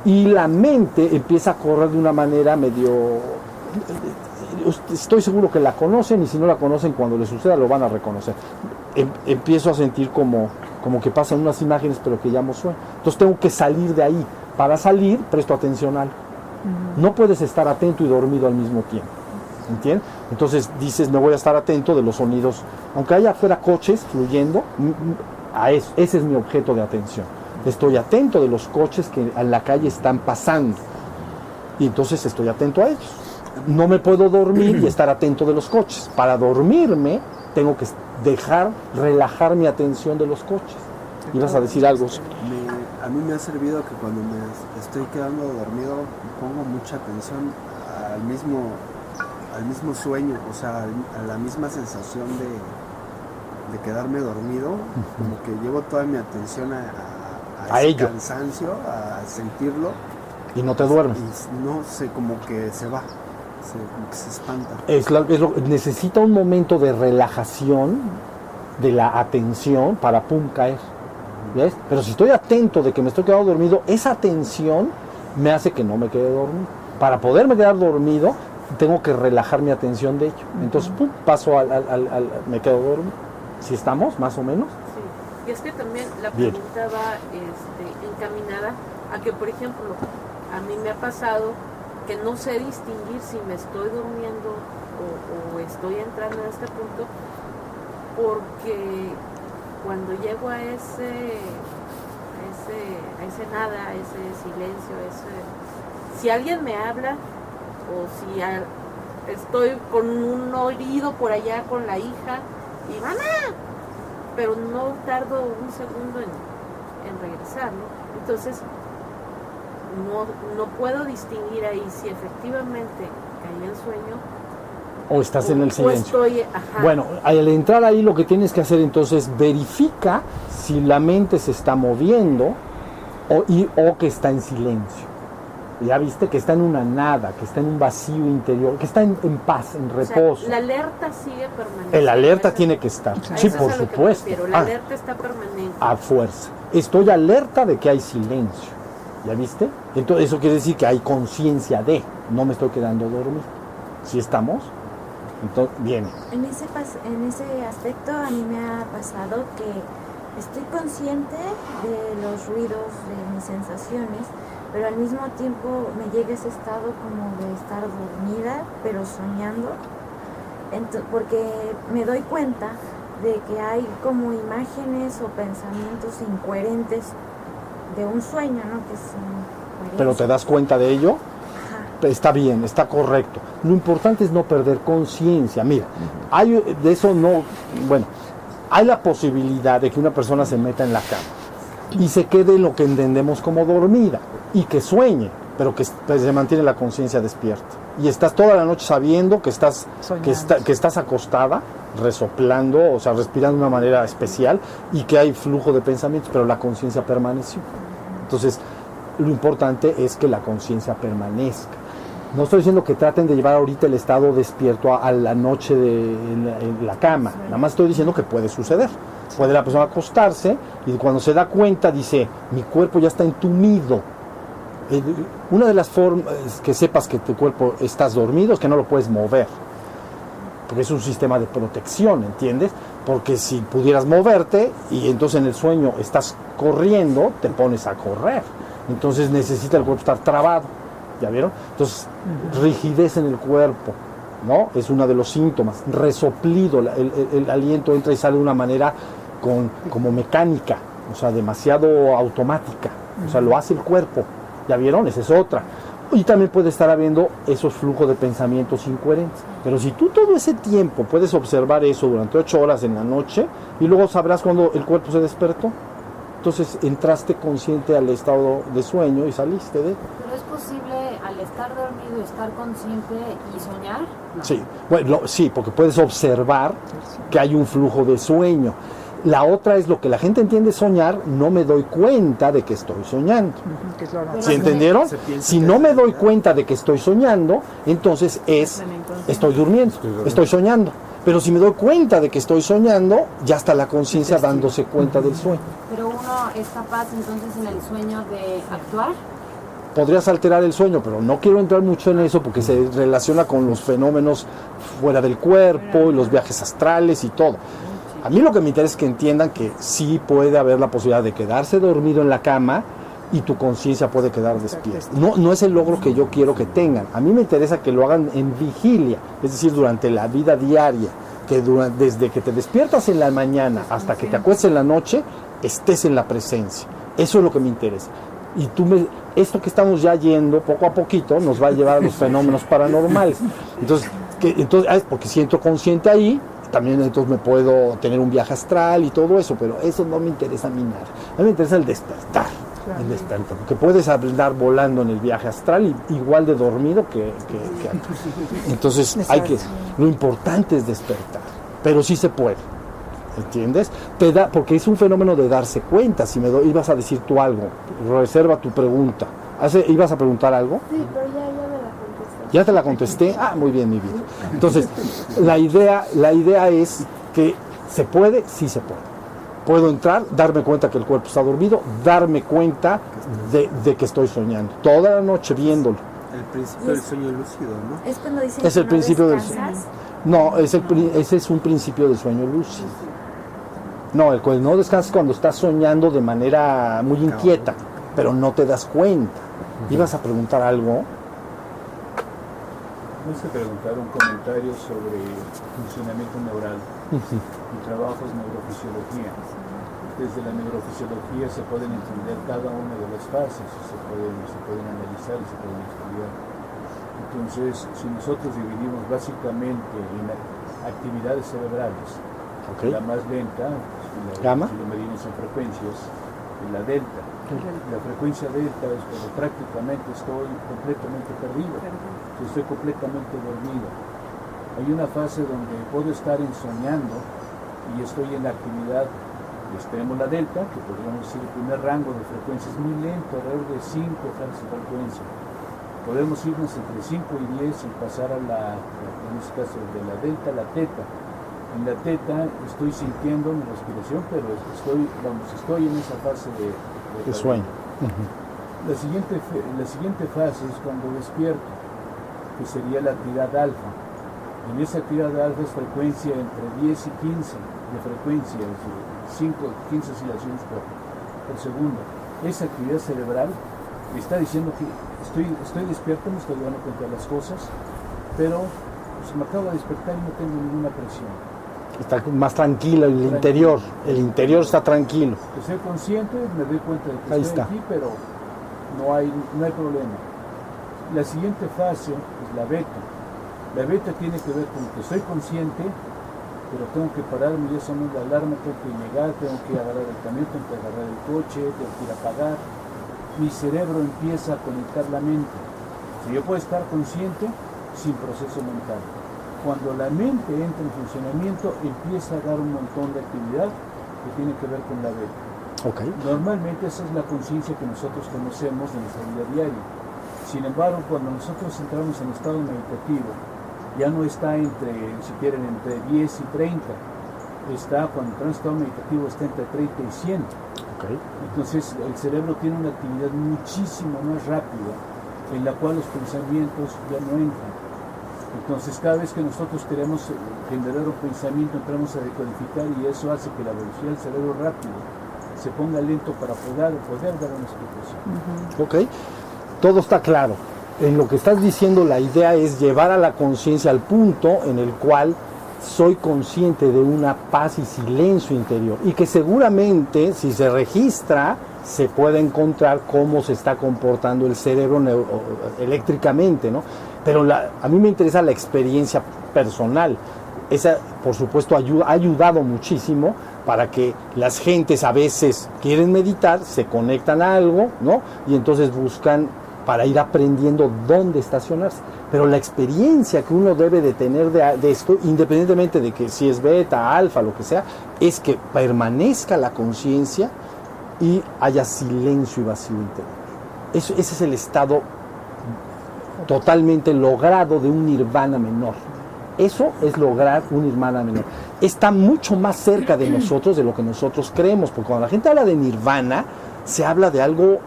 A: y la mente empieza a correr de una manera medio estoy seguro que la conocen, y si no la conocen, cuando les suceda lo van a reconocer. Empiezo a sentir como que pasan unas imágenes, pero que llamo sueño. Entonces tengo que salir de ahí. Para salir, presto atención a algo. No puedes estar atento y dormido al mismo tiempo. ¿Entiendes? Entonces dices, me voy a estar atento de los sonidos. Aunque haya afuera coches fluyendo, a eso, ese es mi objeto de atención. Estoy atento de los coches que en la calle están pasando. Y entonces estoy atento a ellos. No me puedo dormir y estar atento de los coches. Para dormirme, tengo que relajar mi atención de los coches. ¿Ibas a decir algo?
B: A mí me ha servido que cuando me estoy quedando dormido pongo mucha atención al mismo sueño, o sea, a la misma sensación de quedarme dormido, como que llevo toda mi atención a ese
A: ello.
B: Cansancio, a sentirlo.
A: Y no te duermes.
B: Y no sé, como que se va, como que se espanta.
A: Necesita un momento de relajación de la atención para caer. ¿Ves? Pero si estoy atento de que me estoy quedando dormido, esa atención me hace que no me quede dormido. Para poderme quedar dormido, tengo que relajar mi atención de ello. Entonces, paso me quedo dormido. ¿Sí estamos, más o menos?
D: Sí. Y es que también la pregunta va encaminada a que, por ejemplo, a mí me ha pasado que no sé distinguir si me estoy durmiendo o estoy entrando en este punto, porque cuando llego a ese nada, a ese silencio, si alguien me habla o si estoy con un oído por allá con la hija y ¡mamá! Pero no tardo un segundo en regresar, ¿no? Entonces no puedo distinguir ahí si efectivamente caí en sueño
A: o estás en el silencio.
D: Ajá.
A: Bueno, al entrar ahí lo que tienes que hacer entonces, verifica si la mente se está moviendo o que está en silencio. Ya viste que está en una nada, que está en un vacío interior, que está en paz, en reposo.
D: O sea, la alerta sigue permanente.
A: El alerta tiene que estar. Sí, por supuesto.
D: La alerta está permanente.
A: A fuerza. Estoy alerta de que hay silencio. ¿Ya viste? Entonces eso quiere decir que hay conciencia de, no me estoy quedando dormido. ¿Sí estamos? Entonces, bien.
E: En ese aspecto a mí me ha pasado que estoy consciente de los ruidos, de mis sensaciones, pero al mismo tiempo me llega ese estado como de estar dormida, pero soñando, porque me doy cuenta de que hay como imágenes o pensamientos incoherentes de un sueño, ¿no? Que son
A: ¿Pero te das cuenta de ello? Ajá. Está bien, está correcto. Lo importante es no perder conciencia. Mira, hay la posibilidad de que una persona se meta en la cama y se quede en lo que entendemos como dormida y que sueñe, pero que se mantiene la conciencia despierta. Y estás toda la noche sabiendo que estás acostada, resoplando, o sea, respirando de una manera especial y que hay flujo de pensamientos, pero la conciencia permaneció. Entonces, lo importante es que la conciencia permanezca. No estoy diciendo que traten de llevar ahorita el estado despierto a la noche en la cama. Nada más estoy diciendo que puede suceder. Puede la persona acostarse y cuando se da cuenta dice, mi cuerpo ya está entumido. Una de las formas que sepas que tu cuerpo estás dormido es que no lo puedes mover. Porque es un sistema de protección, ¿entiendes? Porque si pudieras moverte y entonces en el sueño estás corriendo, te pones a correr. Entonces necesita el cuerpo estar trabado. ¿Ya vieron? Entonces, rigidez en el cuerpo, ¿no? Es uno de los síntomas. Resoplido, el aliento entra y sale de una manera como mecánica, o sea, demasiado automática. O sea, lo hace el cuerpo. ¿Ya vieron? Esa es otra. Y también puede estar habiendo esos flujos de pensamientos incoherentes. Pero si tú todo ese tiempo puedes observar eso durante 8 horas en la noche y luego sabrás cuando el cuerpo se despertó, entonces entraste consciente al estado de sueño y saliste de...
C: ¿Pero es posible al estar dormido estar consciente y soñar? No.
A: Sí, bueno, sí, porque puedes observar que hay un flujo de sueño. La otra es lo que la gente entiende soñar, no me doy cuenta de que estoy soñando. ¿Sí entendieron? Si no me doy cuenta de que estoy soñando, entonces estoy durmiendo, estoy soñando. Pero si me doy cuenta de que estoy soñando, ya está la conciencia dándose cuenta del sueño.
C: Pero uno es capaz entonces en el sueño de actuar.
A: podrías alterar el sueño, pero no quiero entrar mucho en eso porque se relaciona con los fenómenos fuera del cuerpo y los viajes astrales y todo. A mí lo que me interesa es que entiendan que sí puede haber la posibilidad de quedarse dormido en la cama y tu conciencia puede quedar despierta. No es el logro que yo quiero que tengan. A mí me interesa que lo hagan en vigilia, es decir, durante la vida diaria, que desde que te despiertas en la mañana hasta que te acuestes en la noche, estés en la presencia. Eso es lo que me interesa. Y esto que estamos ya yendo poco a poquito nos va a llevar a los fenómenos paranormales. Entonces, porque si entro consciente ahí, también entonces me puedo tener un viaje astral y todo eso, pero eso no me interesa a mí nada. A mí me interesa el despertar. El despertar, porque puedes andar volando en el viaje astral igual de dormido que antes. Entonces lo importante es despertar, pero sí se puede, ¿entiendes? Porque es un fenómeno de darse cuenta. Si ibas a decir tú algo, reserva tu pregunta. ¿Ibas a preguntar algo?
E: Sí, pero ya me la contesté.
A: ¿Ya te la contesté? Ah, muy bien, mi vida. Entonces, la idea es que se puede, sí se puede. Puedo entrar, darme cuenta que el cuerpo está dormido, darme cuenta de que estoy soñando. Toda la noche viéndolo.
B: El principio del sueño lúcido, ¿no?
E: Es cuando dicen
A: Es el
E: que
A: principio del
E: descansas.
A: sueño. No, ese es un principio del sueño lúcido. No, el no descansas cuando estás soñando de manera muy inquieta, pero no te das cuenta. ¿Ibas a preguntar algo?
F: Vamos a preguntar un comentario sobre funcionamiento neural. Mi trabajo es neurofisiología. Desde la neurofisiología se pueden entender cada una de las fases, se pueden analizar y se pueden estudiar. Entonces, si nosotros dividimos básicamente en actividades cerebrales, la más lenta,
A: ¿Gamma?
F: si lo medimos en frecuencias, y la delta. La frecuencia delta es cuando prácticamente estoy completamente perdido, estoy completamente dormido. Hay una fase donde puedo estar soñando y estoy en la actividad extremo, la delta, que podríamos decir el primer rango de frecuencia es muy lento, alrededor de 5 Hz de frecuencia. Podemos irnos entre 5 y 10 y pasar a en este caso de la delta a la teta. En la teta estoy sintiendo mi respiración, pero estoy en esa fase de
A: sueño.
F: La siguiente fase es cuando despierto, que sería la actividad alfa. En esa actividad alfa es frecuencia entre 10 y 15 de frecuencia, es decir, 15 oscilaciones por segundo. Esa actividad cerebral me está diciendo que estoy despierto, me estoy dando cuenta de las cosas, pero me acabo de despertar y no tengo ninguna presión.
A: Está más tranquilo el interior está tranquilo.
F: Soy consciente, me doy cuenta de que
A: Ahí
F: estoy
A: está.
F: aquí, pero no hay problema. La siguiente fase es la beta. La beta tiene que ver con que soy consciente, pero tengo que pararme, ya sonó la alarma, tengo que llegar, tengo que agarrar el camión, tengo que agarrar el coche, tengo que ir a pagar. Mi cerebro empieza a conectar la mente. Si yo puedo estar consciente sin proceso mental. Cuando la mente entra en funcionamiento, empieza a dar un montón de actividad que tiene que ver con la beta.
A: Okay.
F: Normalmente esa es la conciencia que nosotros conocemos de nuestra vida diaria. Sin embargo, cuando nosotros entramos en estado meditativo, ya no está entre 10 y 30. Cuando entramos en estado meditativo está entre 30 y 100.
A: Okay.
F: Entonces el cerebro tiene una actividad muchísimo más rápida, en la cual los pensamientos ya no entran. Entonces cada vez que nosotros queremos generar un pensamiento, entramos a decodificar y eso hace que la velocidad del cerebro rápido se ponga lento para poder dar una explicación.
A: Ok, todo está claro. En lo que estás diciendo, la idea es llevar a la conciencia al punto en el cual soy consciente de una paz y silencio interior y que seguramente si se registra se puede encontrar cómo se está comportando el cerebro eléctricamente, ¿no? Pero a mí me interesa la experiencia personal. Esa, por supuesto, ha ayudado muchísimo para que las gentes a veces quieren meditar, se conectan a algo, ¿no? Y entonces buscan para ir aprendiendo dónde estacionarse. Pero la experiencia que uno debe de tener de esto, independientemente de que si es beta, alfa, lo que sea, es que permanezca la conciencia y haya silencio y vacío interior. Ese es el estado totalmente logrado de un nirvana menor. Eso es lograr un nirvana menor. Está mucho más cerca de nosotros de lo que nosotros creemos, porque cuando la gente habla de nirvana, se habla de algo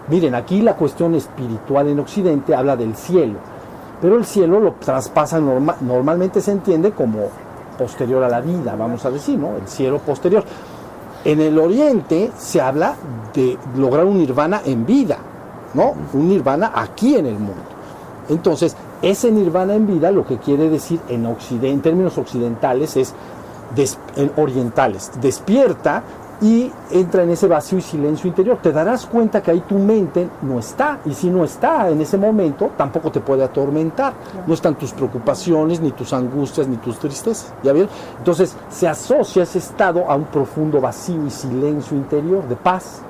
A: Miren, aquí la cuestión espiritual en Occidente habla del cielo, pero el cielo lo traspasan normalmente se entiende como posterior a la vida, vamos a decir, ¿no? El cielo posterior. En el Oriente se habla de lograr un nirvana en vida, ¿no? Un nirvana aquí en el mundo. Entonces, ese nirvana en vida lo que quiere decir en Occidente, en términos occidentales, es orientales, despierta y entra en ese vacío y silencio interior. Te darás cuenta que ahí tu mente no está, y si no está en ese momento, tampoco te puede atormentar. No están tus preocupaciones, ni tus angustias, ni tus tristezas. ¿Ya vieron? Entonces se asocia ese estado a un profundo vacío y silencio interior de paz.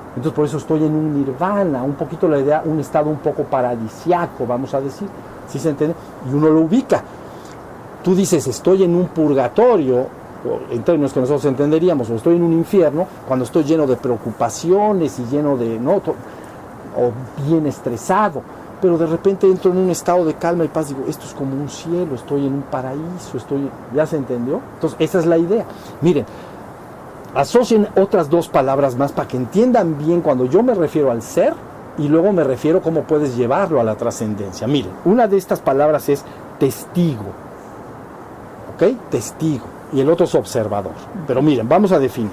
A: Entonces por eso estoy en un nirvana, un poquito la idea, un estado un poco paradisiaco, vamos a decir. ¿Sí se entiende? Y uno lo ubica. Tú dices, estoy en un purgatorio, en términos que nosotros entenderíamos, o estoy en un infierno, cuando estoy lleno de preocupaciones y lleno de, ¿no? O bien estresado, pero de repente entro en un estado de calma y paz, digo, esto es como un cielo, estoy en un paraíso, ¿ya se entendió? Entonces, esa es la idea. Miren, asocien otras dos palabras más para que entiendan bien cuando yo me refiero al ser y luego me refiero a cómo puedes llevarlo a la trascendencia. Miren, una de estas palabras es testigo, ¿ok? Testigo. Y el otro es observador. Pero miren, vamos a definir.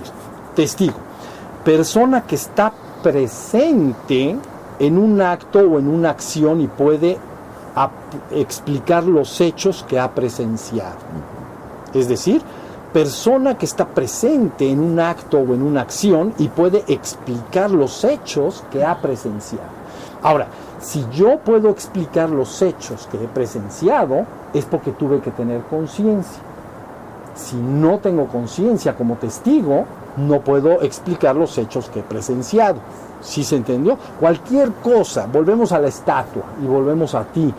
A: Testigo, persona que está presente en un acto o en una acción y puede explicar los hechos que ha presenciado. Es decir, persona que está presente en un acto o en una acción y puede explicar los hechos que ha presenciado. Ahora, si yo puedo explicar los hechos que he presenciado, es porque tuve que tener conciencia. Si no tengo conciencia como testigo, no puedo explicar los hechos que he presenciado. ¿Sí se entendió? Cualquier cosa, volvemos a la estatua y volvemos a ti.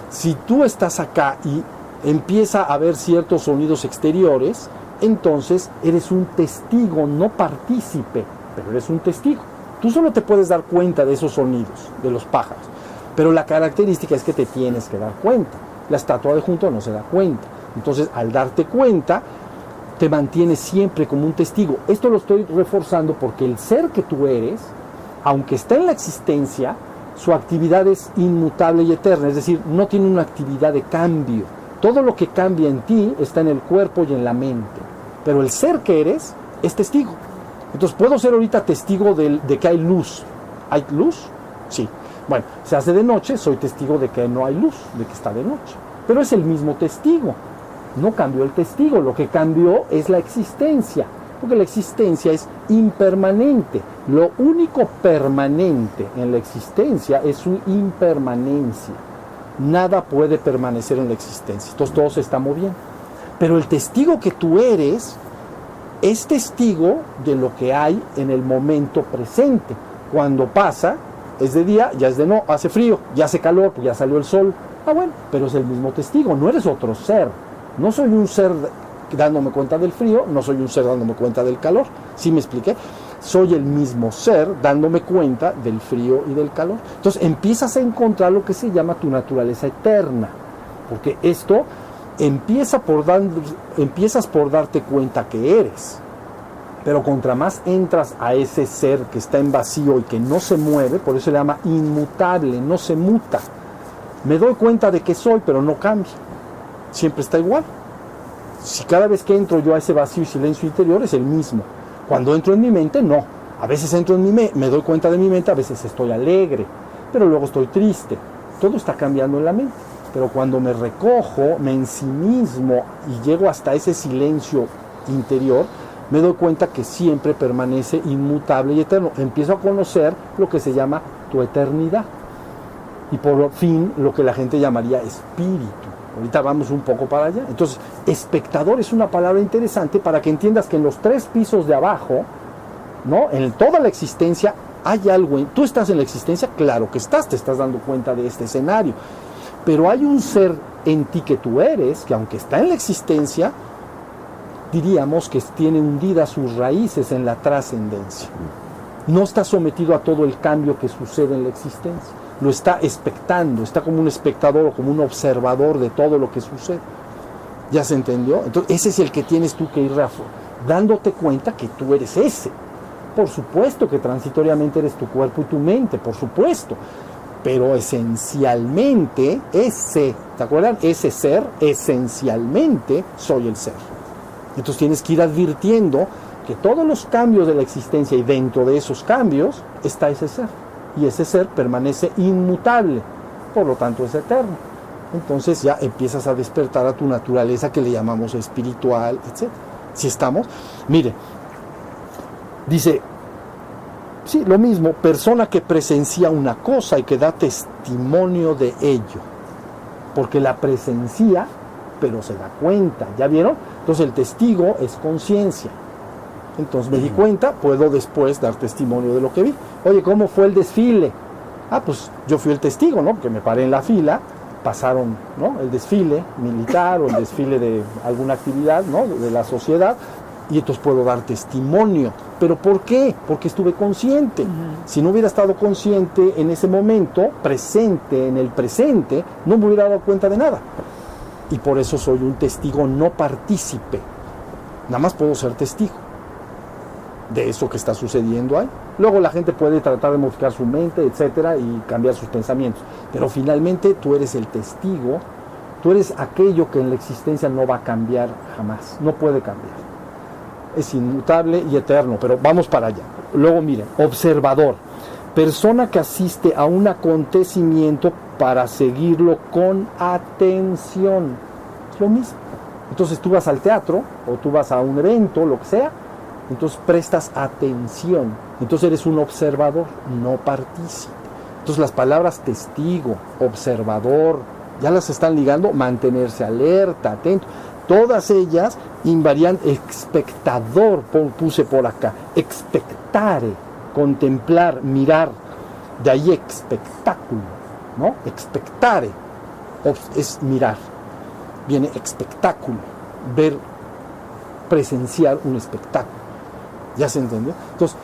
A: Si tú estás acá y empieza a haber ciertos sonidos exteriores, entonces eres un testigo, no partícipe, pero eres un testigo. Tú solo te puedes dar cuenta de esos sonidos, de los pájaros. Pero la característica es que te tienes que dar cuenta. La estatua de junto no se da cuenta. Entonces, al darte cuenta, te mantienes siempre como un testigo. Esto lo estoy reforzando porque el ser que tú eres, aunque está en la existencia, su actividad es inmutable y eterna, es decir, no tiene una actividad de cambio. Todo lo que cambia en ti está en el cuerpo y en la mente. Pero el ser que eres es testigo. Entonces, puedo ser ahorita testigo de que hay luz. ¿Hay luz? Sí. Bueno, se hace de noche, soy testigo de que no hay luz, de que está de noche. Pero es el mismo testigo. No cambió el testigo, lo que cambió es la existencia, porque la existencia es impermanente. Lo único permanente en la existencia es su impermanencia. Nada puede permanecer en la existencia, entonces todo se está moviendo. Pero el testigo que tú eres es testigo de lo que hay en el momento presente. Cuando pasa, es de día, ya es de no, hace frío, ya hace calor, pues ya salió el sol. Ah, bueno, pero es el mismo testigo, no eres otro ser. No soy un ser dándome cuenta del frío, no soy un ser dándome cuenta del calor. ¿Sí me expliqué? Soy el mismo ser dándome cuenta del frío y del calor. Entonces empiezas a encontrar lo que se llama tu naturaleza eterna. Porque esto empiezas por darte cuenta que eres. Pero contra más entras a ese ser que está en vacío y que no se mueve, por eso se le llama inmutable, no se muta. Me doy cuenta de que soy, pero no cambia. Siempre está igual. Si cada vez que entro yo a ese vacío y silencio interior es el mismo. Cuando entro en mi mente, no. A veces entro en mi mente, me doy cuenta de mi mente, a veces estoy alegre, pero luego estoy triste. Todo está cambiando en la mente. Pero cuando me recojo, me ensimismo y llego hasta ese silencio interior, me doy cuenta que siempre permanece inmutable y eterno. Empiezo a conocer lo que se llama tu eternidad. Y por fin lo que la gente llamaría espíritu. Ahorita vamos un poco para allá. Entonces, espectador es una palabra interesante para que entiendas que en los 3 pisos de abajo, ¿no? En toda la existencia hay algo. Tú estás en la existencia, claro que estás, te estás dando cuenta de este escenario. Pero hay un ser en ti que tú eres, que aunque está en la existencia, diríamos que tiene hundidas sus raíces en la trascendencia. No está sometido a todo el cambio que sucede en la existencia. Lo está expectando, está como un espectador o como un observador de todo lo que sucede. ¿Ya se entendió? Entonces ese es el que tienes tú que ir dándote cuenta que tú eres ese. por supuesto que transitoriamente eres tu cuerpo y tu mente, por supuesto. Pero esencialmente, ¿te acuerdan? Ese ser, esencialmente, soy el ser. Entonces tienes que ir advirtiendo que todos los cambios de la existencia y dentro de esos cambios está ese ser. Y ese ser permanece inmutable, por lo tanto es eterno. Entonces ya empiezas a despertar a tu naturaleza que le llamamos espiritual, etc. Si estamos, mire, dice, sí, lo mismo, persona que presencia una cosa y que da testimonio de ello, porque la presencia, pero se da cuenta, ¿ya vieron? Entonces el testigo es conciencia. Entonces me di cuenta, puedo después dar testimonio de lo que vi. Oye, ¿cómo fue el desfile? Ah, pues yo fui el testigo, ¿no? Porque me paré en la fila, pasaron, ¿no?, el desfile militar o el desfile de alguna actividad, ¿no?, de la sociedad, y entonces puedo dar testimonio. ¿Pero por qué? Porque estuve consciente. Si no hubiera estado consciente en ese momento, presente, en el presente, no me hubiera dado cuenta de nada. Y por eso soy un testigo no partícipe. Nada más puedo ser testigo de eso que está sucediendo ahí. Luego la gente puede tratar de modificar su mente, etcétera, y cambiar sus pensamientos. Pero finalmente tú eres el testigo, tú eres aquello que en la existencia no va a cambiar jamás, no puede cambiar. Es inmutable y eterno, pero vamos para allá. Luego miren, observador, persona que asiste a un acontecimiento para seguirlo con atención. Es lo mismo. Entonces tú vas al teatro o tú vas a un evento, lo que sea, entonces prestas atención. Entonces eres un observador, no partícipe. Entonces las palabras testigo, observador, ya las están ligando, mantenerse alerta, atento. Todas ellas invarian espectador, puse por acá, expectare, contemplar, mirar, de ahí espectáculo, ¿no? Expectare es mirar, viene espectáculo, ver, presenciar un espectáculo. ¿Ya se entendió? Entonces,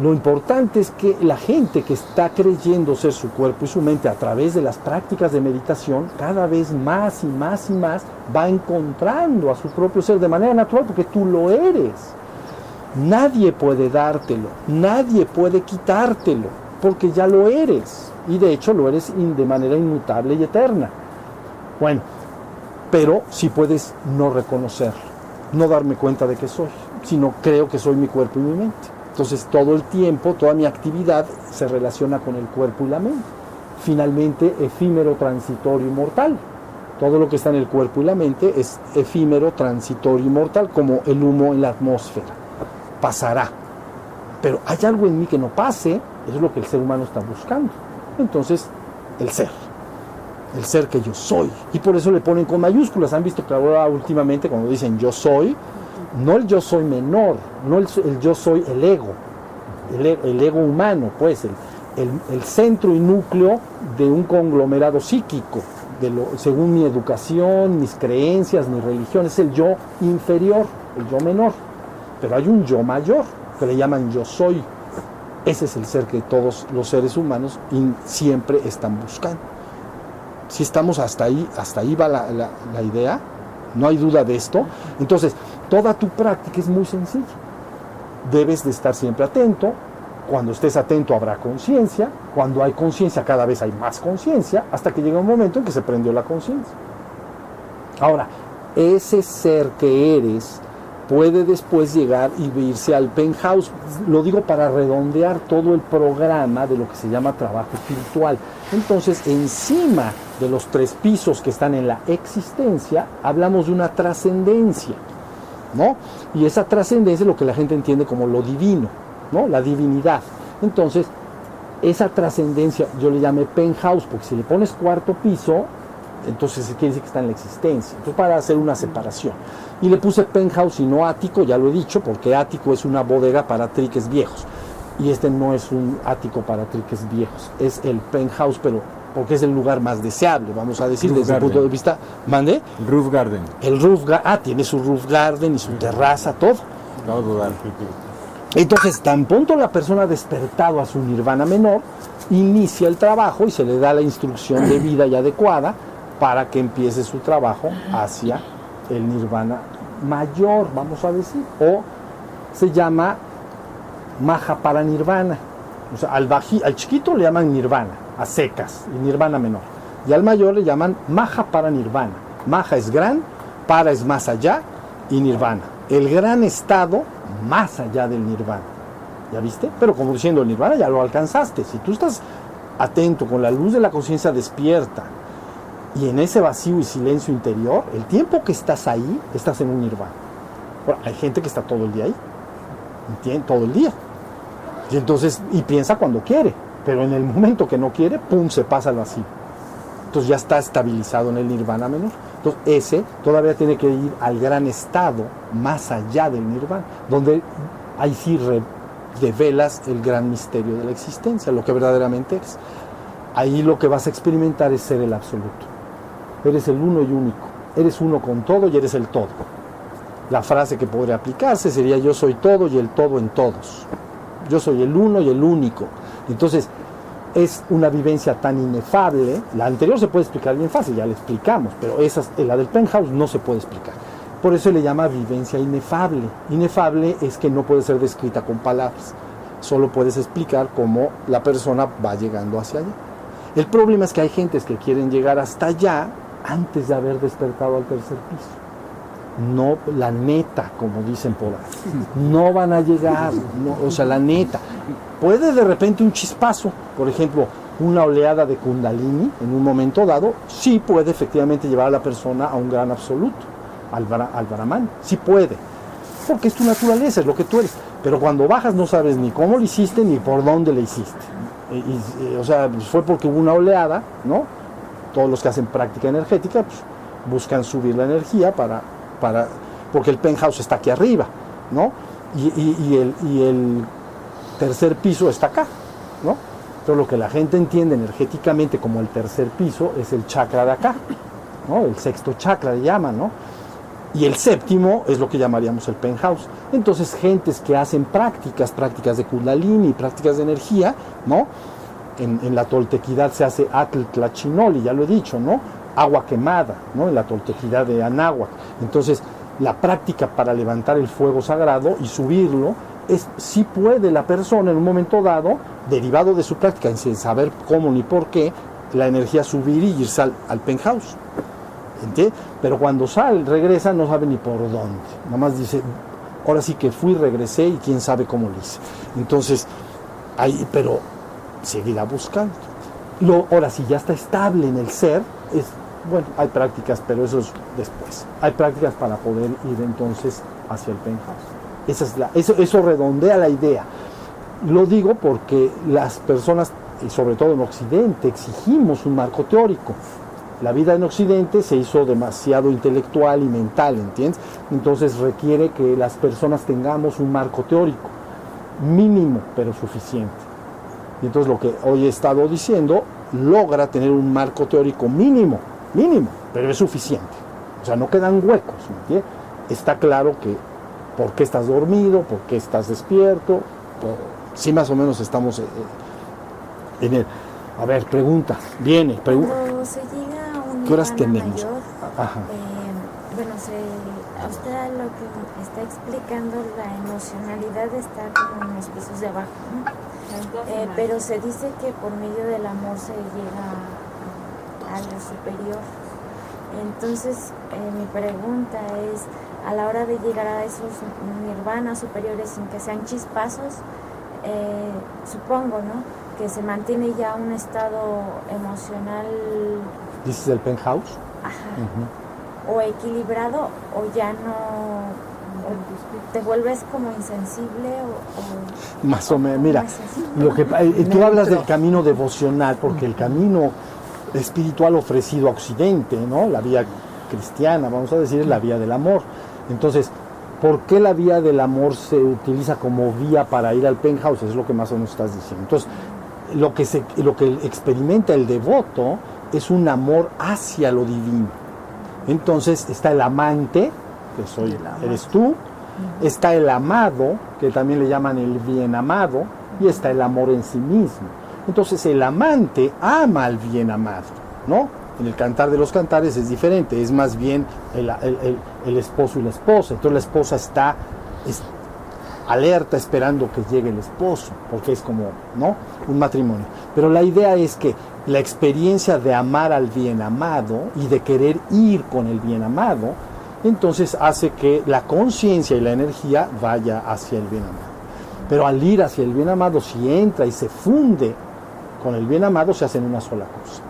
A: lo importante es que la gente que está creyendo ser su cuerpo y su mente a través de las prácticas de meditación, cada vez más y más y más va encontrando a su propio ser de manera natural, porque tú lo eres. Nadie puede dártelo, nadie puede quitártelo, porque ya lo eres. Y de hecho lo eres de manera inmutable y eterna. Bueno, pero sí puedes no reconocerlo, no darme cuenta de que soy, sino creo que soy mi cuerpo y mi mente. Entonces todo el tiempo, toda mi actividad se relaciona con el cuerpo y la mente. Finalmente, efímero, transitorio y mortal. Todo lo que está en el cuerpo y la mente es efímero, transitorio y mortal, como el humo en la atmósfera. Pasará. Pero hay algo en mí que no pase, eso es lo que el ser humano está buscando. Entonces, el ser que yo soy. Y por eso le ponen con mayúsculas. Han visto que ahora últimamente cuando dicen yo soy, no el yo soy menor, no el yo soy el ego humano, pues el centro y núcleo de un conglomerado psíquico, según mi educación, mis creencias, mi religión, es el yo inferior, el yo menor. Pero hay un yo mayor, que le llaman yo soy. Ese es el ser que todos los seres humanos siempre están buscando. Si estamos hasta ahí va la idea, no hay duda de esto. Entonces, toda tu práctica es muy sencilla. Debes de estar siempre atento. Cuando estés atento habrá conciencia. Cuando hay conciencia, cada vez hay más conciencia, hasta que llega un momento en que se prendió la conciencia. Ahora, ese ser que eres puede después llegar y irse al penthouse. Lo digo para redondear todo el programa de lo que se llama trabajo espiritual. Entonces, encima de los 3 pisos que están en la existencia, hablamos de una trascendencia, ¿no? Y esa trascendencia es lo que la gente entiende como lo divino, ¿no? La divinidad. Entonces, esa trascendencia yo le llamé penthouse, porque si le pones 4º piso, entonces quiere decir que está en la existencia. Entonces, para hacer una separación. Y le puse penthouse y no ático, ya lo he dicho, porque ático es una bodega para triques viejos. Y este no es un ático para triques viejos, es el penthouse, pero porque es el lugar más deseable, vamos a decir, desde el punto de vista... ¿Mande?
G: Roof garden.
A: El roof garden, tiene su roof garden y su terraza, todo.
G: Todo.
A: Entonces, tan pronto la persona ha despertado a su nirvana menor, inicia el trabajo y se le da la instrucción de vida y adecuada para que empiece su trabajo hacia el nirvana mayor, vamos a decir, o se llama Mahaparanirvana. O sea, al chiquito le llaman nirvana, a secas, y nirvana menor. Y al mayor le llaman Mahaparanirvana. Maha es gran, para es más allá, y nirvana. El gran estado más allá del nirvana. ¿Ya viste? Pero como diciendo, el nirvana ya lo alcanzaste. Si tú estás atento, con la luz de la conciencia despierta, y en ese vacío y silencio interior, el tiempo que estás ahí, estás en un nirvana. Bueno, hay gente que está todo el día ahí, ¿entiendes? Todo el día. Y entonces, y piensa cuando quiere, pero en el momento que no quiere, pum, se pasa al vacío. Entonces ya está estabilizado en el nirvana menor. Entonces ese todavía tiene que ir al gran estado más allá del nirvana, donde ahí sí develas el gran misterio de la existencia, lo que verdaderamente eres. Ahí lo que vas a experimentar es ser el absoluto. Eres el uno y único. Eres uno con todo y eres el todo. La frase que podría aplicarse sería: yo soy todo y el todo en todos. Yo soy el uno y el único. Entonces, es una vivencia tan inefable. La anterior se puede explicar bien fácil, ya la explicamos, pero la del penthouse no se puede explicar. Por eso le llama vivencia inefable. Inefable es que no puede ser descrita con palabras. Solo puedes explicar cómo la persona va llegando hacia allá. El problema es que hay gentes que quieren llegar hasta allá antes de haber despertado al tercer piso. No, la neta, como dicen por ahí. No van a llegar, no, o sea, la neta. Puede de repente un chispazo, por ejemplo, una oleada de Kundalini en un momento dado, sí puede efectivamente llevar a la persona a un gran absoluto, al Brahman, sí puede, porque es tu naturaleza, es lo que tú eres. Pero cuando bajas no sabes ni cómo lo hiciste ni por dónde le hiciste. O sea, pues fue porque hubo una oleada, ¿no? Todos los que hacen práctica energética pues, buscan subir la energía porque el penthouse está aquí arriba, ¿no? Y el tercer piso está acá, ¿no? Pero lo que la gente entiende energéticamente como el tercer piso es el chakra de acá, ¿no? El sexto chakra le llaman, ¿no? Y el séptimo es lo que llamaríamos el penthouse. Entonces, gentes que hacen prácticas de Kundalini, prácticas de energía, ¿no? En la toltequidad se hace Atl Tlachinoli, ya lo he dicho, ¿no? Agua quemada, ¿no? En la toltequidad de Anáhuac. Entonces, la práctica para levantar el fuego sagrado y subirlo, sí puede la persona en un momento dado, derivado de su práctica, sin saber cómo ni por qué, la energía subir y irse al penthouse. ¿Entiendes? Pero cuando regresa, no sabe ni por dónde. Nada más dice, ahora sí que fui, regresé y quién sabe cómo lo hice. Entonces, pero seguirá buscando. Ahora sí, ya está estable en el ser, bueno, hay prácticas, pero eso es después. Hay prácticas para poder ir entonces hacia el penthouse. Eso redondea la idea. Lo digo porque las personas, y sobre todo en Occidente, exigimos un marco teórico. La vida en Occidente se hizo demasiado intelectual y mental, ¿entiendes? Entonces requiere que las personas tengamos un marco teórico, mínimo, pero suficiente. Y entonces lo que hoy he estado diciendo logra tener un marco teórico mínimo, pero es suficiente. O sea, no quedan huecos, ¿entiendes? Está claro que por qué estás dormido, por qué estás despierto, sí más o menos estamos en el... A ver, pregunta, viene, pregunta.
E: Cuando se llega a un
A: ¿Qué horas
E: nirvana
A: tenemos?
E: mayor,
A: Ajá.
E: bueno, usted lo que está explicando, la emocionalidad está como en los pisos de abajo, ¿no? Pero se dice que por medio del amor se llega a lo superior. Entonces, mi pregunta es, a la hora de llegar a esos nirvanas superiores sin que sean chispazos, supongo, ¿no?, que se mantiene ya un estado emocional...
A: ¿Dices el penthouse?
E: Ajá. O equilibrado, o ya no... ¿Te vuelves como insensible o
A: más o menos, mira, lo que tú hablas del camino devocional, porque el camino espiritual ofrecido a Occidente, ¿no? La vía cristiana, vamos a decir, es la vía del amor. Entonces, ¿por qué la vía del amor se utiliza como vía para ir al penthouse? Es lo que más o menos estás diciendo. Entonces, lo que experimenta el devoto es un amor hacia lo divino. Entonces está el amante, que eres tú, está el amado, que también le llaman el bien amado, y está el amor en sí mismo. Entonces el amante ama al bien amado, ¿no? En el Cantar de los Cantares es diferente, es más bien el esposo y la esposa. Entonces la esposa está alerta esperando que llegue el esposo, porque es como, ¿no?, un matrimonio. Pero la idea es que la experiencia de amar al bien amado y de querer ir con el bien amado, entonces hace que la conciencia y la energía vaya hacia el bien amado. Pero al ir hacia el bien amado, si entra y se funde con el bien amado, se hace en una sola cosa.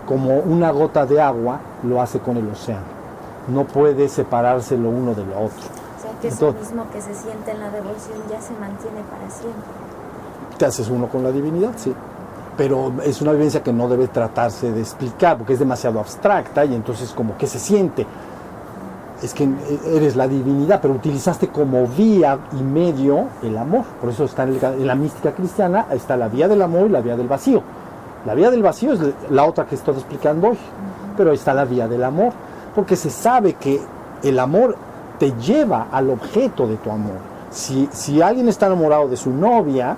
A: Como una gota de agua lo hace con el océano. No puede separarse lo uno de lo otro.
E: O sea, que eso mismo que se siente en la devoción ya se mantiene para siempre.
A: Te haces uno con la divinidad, sí. Pero es una vivencia que no debe tratarse de explicar, porque es demasiado abstracta y entonces como que se siente. Es que eres la divinidad, pero utilizaste como vía y medio el amor. Por eso está en la mística cristiana, está la vía del amor y la vía del vacío. La vía del vacío es la otra que estoy explicando hoy, pero está la vía del amor, porque se sabe que el amor te lleva al objeto de tu amor. Si alguien está enamorado de su novia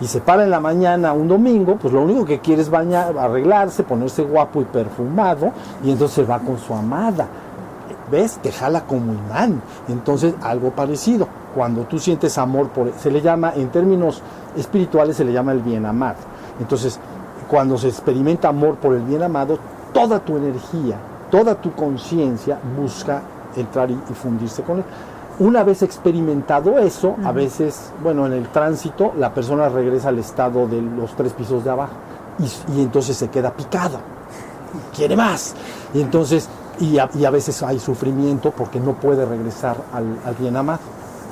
A: y se para en la mañana un domingo, pues lo único que quiere es bañar, arreglarse, ponerse guapo y perfumado, y entonces va con su amada. ¿Ves? Te jala como imán. Entonces, algo parecido. Cuando tú sientes amor se le llama, en términos espirituales, se le llama el bien amado. Entonces, cuando se experimenta amor por el bien amado, toda tu energía, toda tu conciencia busca entrar y fundirse con él. Una vez experimentado eso, a veces, bueno, en el tránsito, la persona regresa al estado de los 3 pisos de abajo y entonces se queda picado. Quiere más. Y entonces... Y a veces hay sufrimiento porque no puede regresar al bien amado.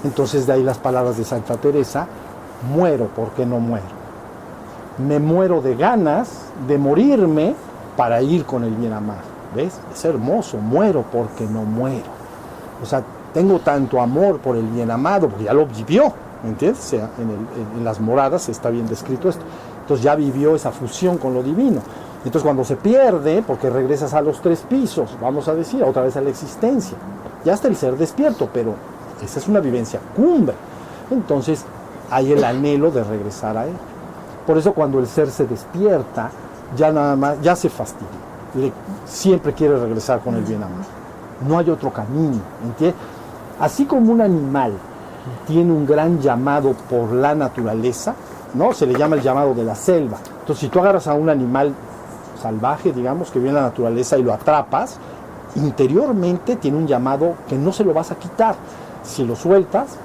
A: Entonces de ahí las palabras de Santa Teresa: muero porque no muero. Me muero de ganas de morirme para ir con el bien amado. ¿Ves? Es hermoso, muero porque no muero. O sea, tengo tanto amor por el bien amado, porque ya lo vivió, ¿me entiendes? O sea, en las moradas está bien descrito esto. Entonces ya vivió esa fusión con lo divino. Entonces cuando se pierde, porque regresas a los 3 pisos, vamos a decir, otra vez a la existencia, ya está el ser despierto, pero esa es una vivencia cumbre. Entonces hay el anhelo de regresar a él. Por eso cuando el ser se despierta, ya nada más, ya se fastidia. Siempre quiere regresar con el bien amado. No hay otro camino, ¿entiendes? Así como un animal tiene un gran llamado por la naturaleza, ¿no? Se le llama el llamado de la selva. Entonces si tú agarras a un animal salvaje, digamos, que vive en la naturaleza y lo atrapas, interiormente tiene un llamado que no se lo vas a quitar. Si lo sueltas,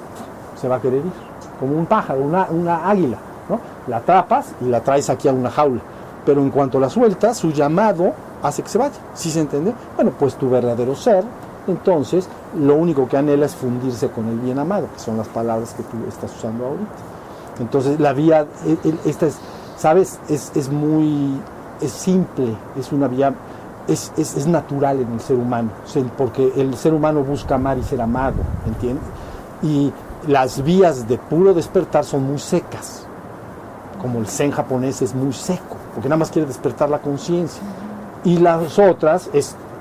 A: se va a querer ir, como un pájaro, una águila, ¿no? La atrapas y la traes aquí a una jaula, pero en cuanto la sueltas, su llamado hace que se vaya. ¿Sí se entiende? Bueno, pues tu verdadero ser, entonces, lo único que anhela es fundirse con el bien amado, que son las palabras que tú estás usando ahorita. Entonces, la vía, esta es, ¿sabes? Es muy... es simple, es una vía, es natural en el ser humano, porque el ser humano busca amar y ser amado, ¿entiendes? Y las vías de puro despertar son muy secas, como el zen japonés es muy seco, porque nada más quiere despertar la conciencia, y las otras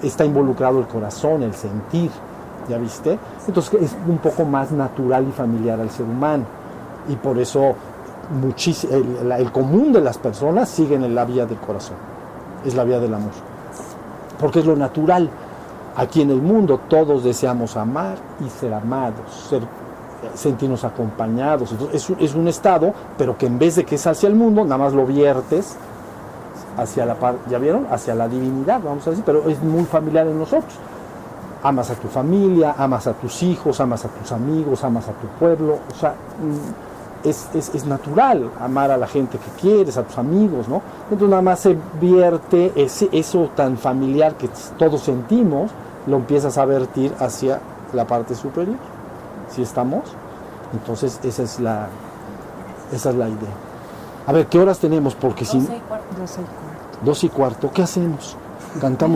A: está involucrado el corazón, el sentir, ¿ya viste? Entonces es un poco más natural y familiar al ser humano, y por eso el común de las personas siguen en la vía del corazón, es la vía del amor, porque es lo natural. Aquí en el mundo todos deseamos amar y ser amados, sentirnos acompañados. Entonces, es un estado, pero que en vez de que es hacia el mundo, nada más lo viertes hacia la parte, ¿ya vieron? Hacia la divinidad, vamos a decir, pero es muy familiar en nosotros. Amas a tu familia, amas a tus hijos, amas a tus amigos, amas a tu pueblo, o sea, es natural amar a la gente que quieres, a tus amigos, ¿no? Entonces nada más se vierte eso tan familiar que todos sentimos, lo empiezas a vertir hacia la parte superior. ¿Sí estamos? Entonces esa es la idea. A ver, ¿qué horas tenemos? Porque
C: 12:15.
A: 12:15. ¿Qué hacemos? Cantamos.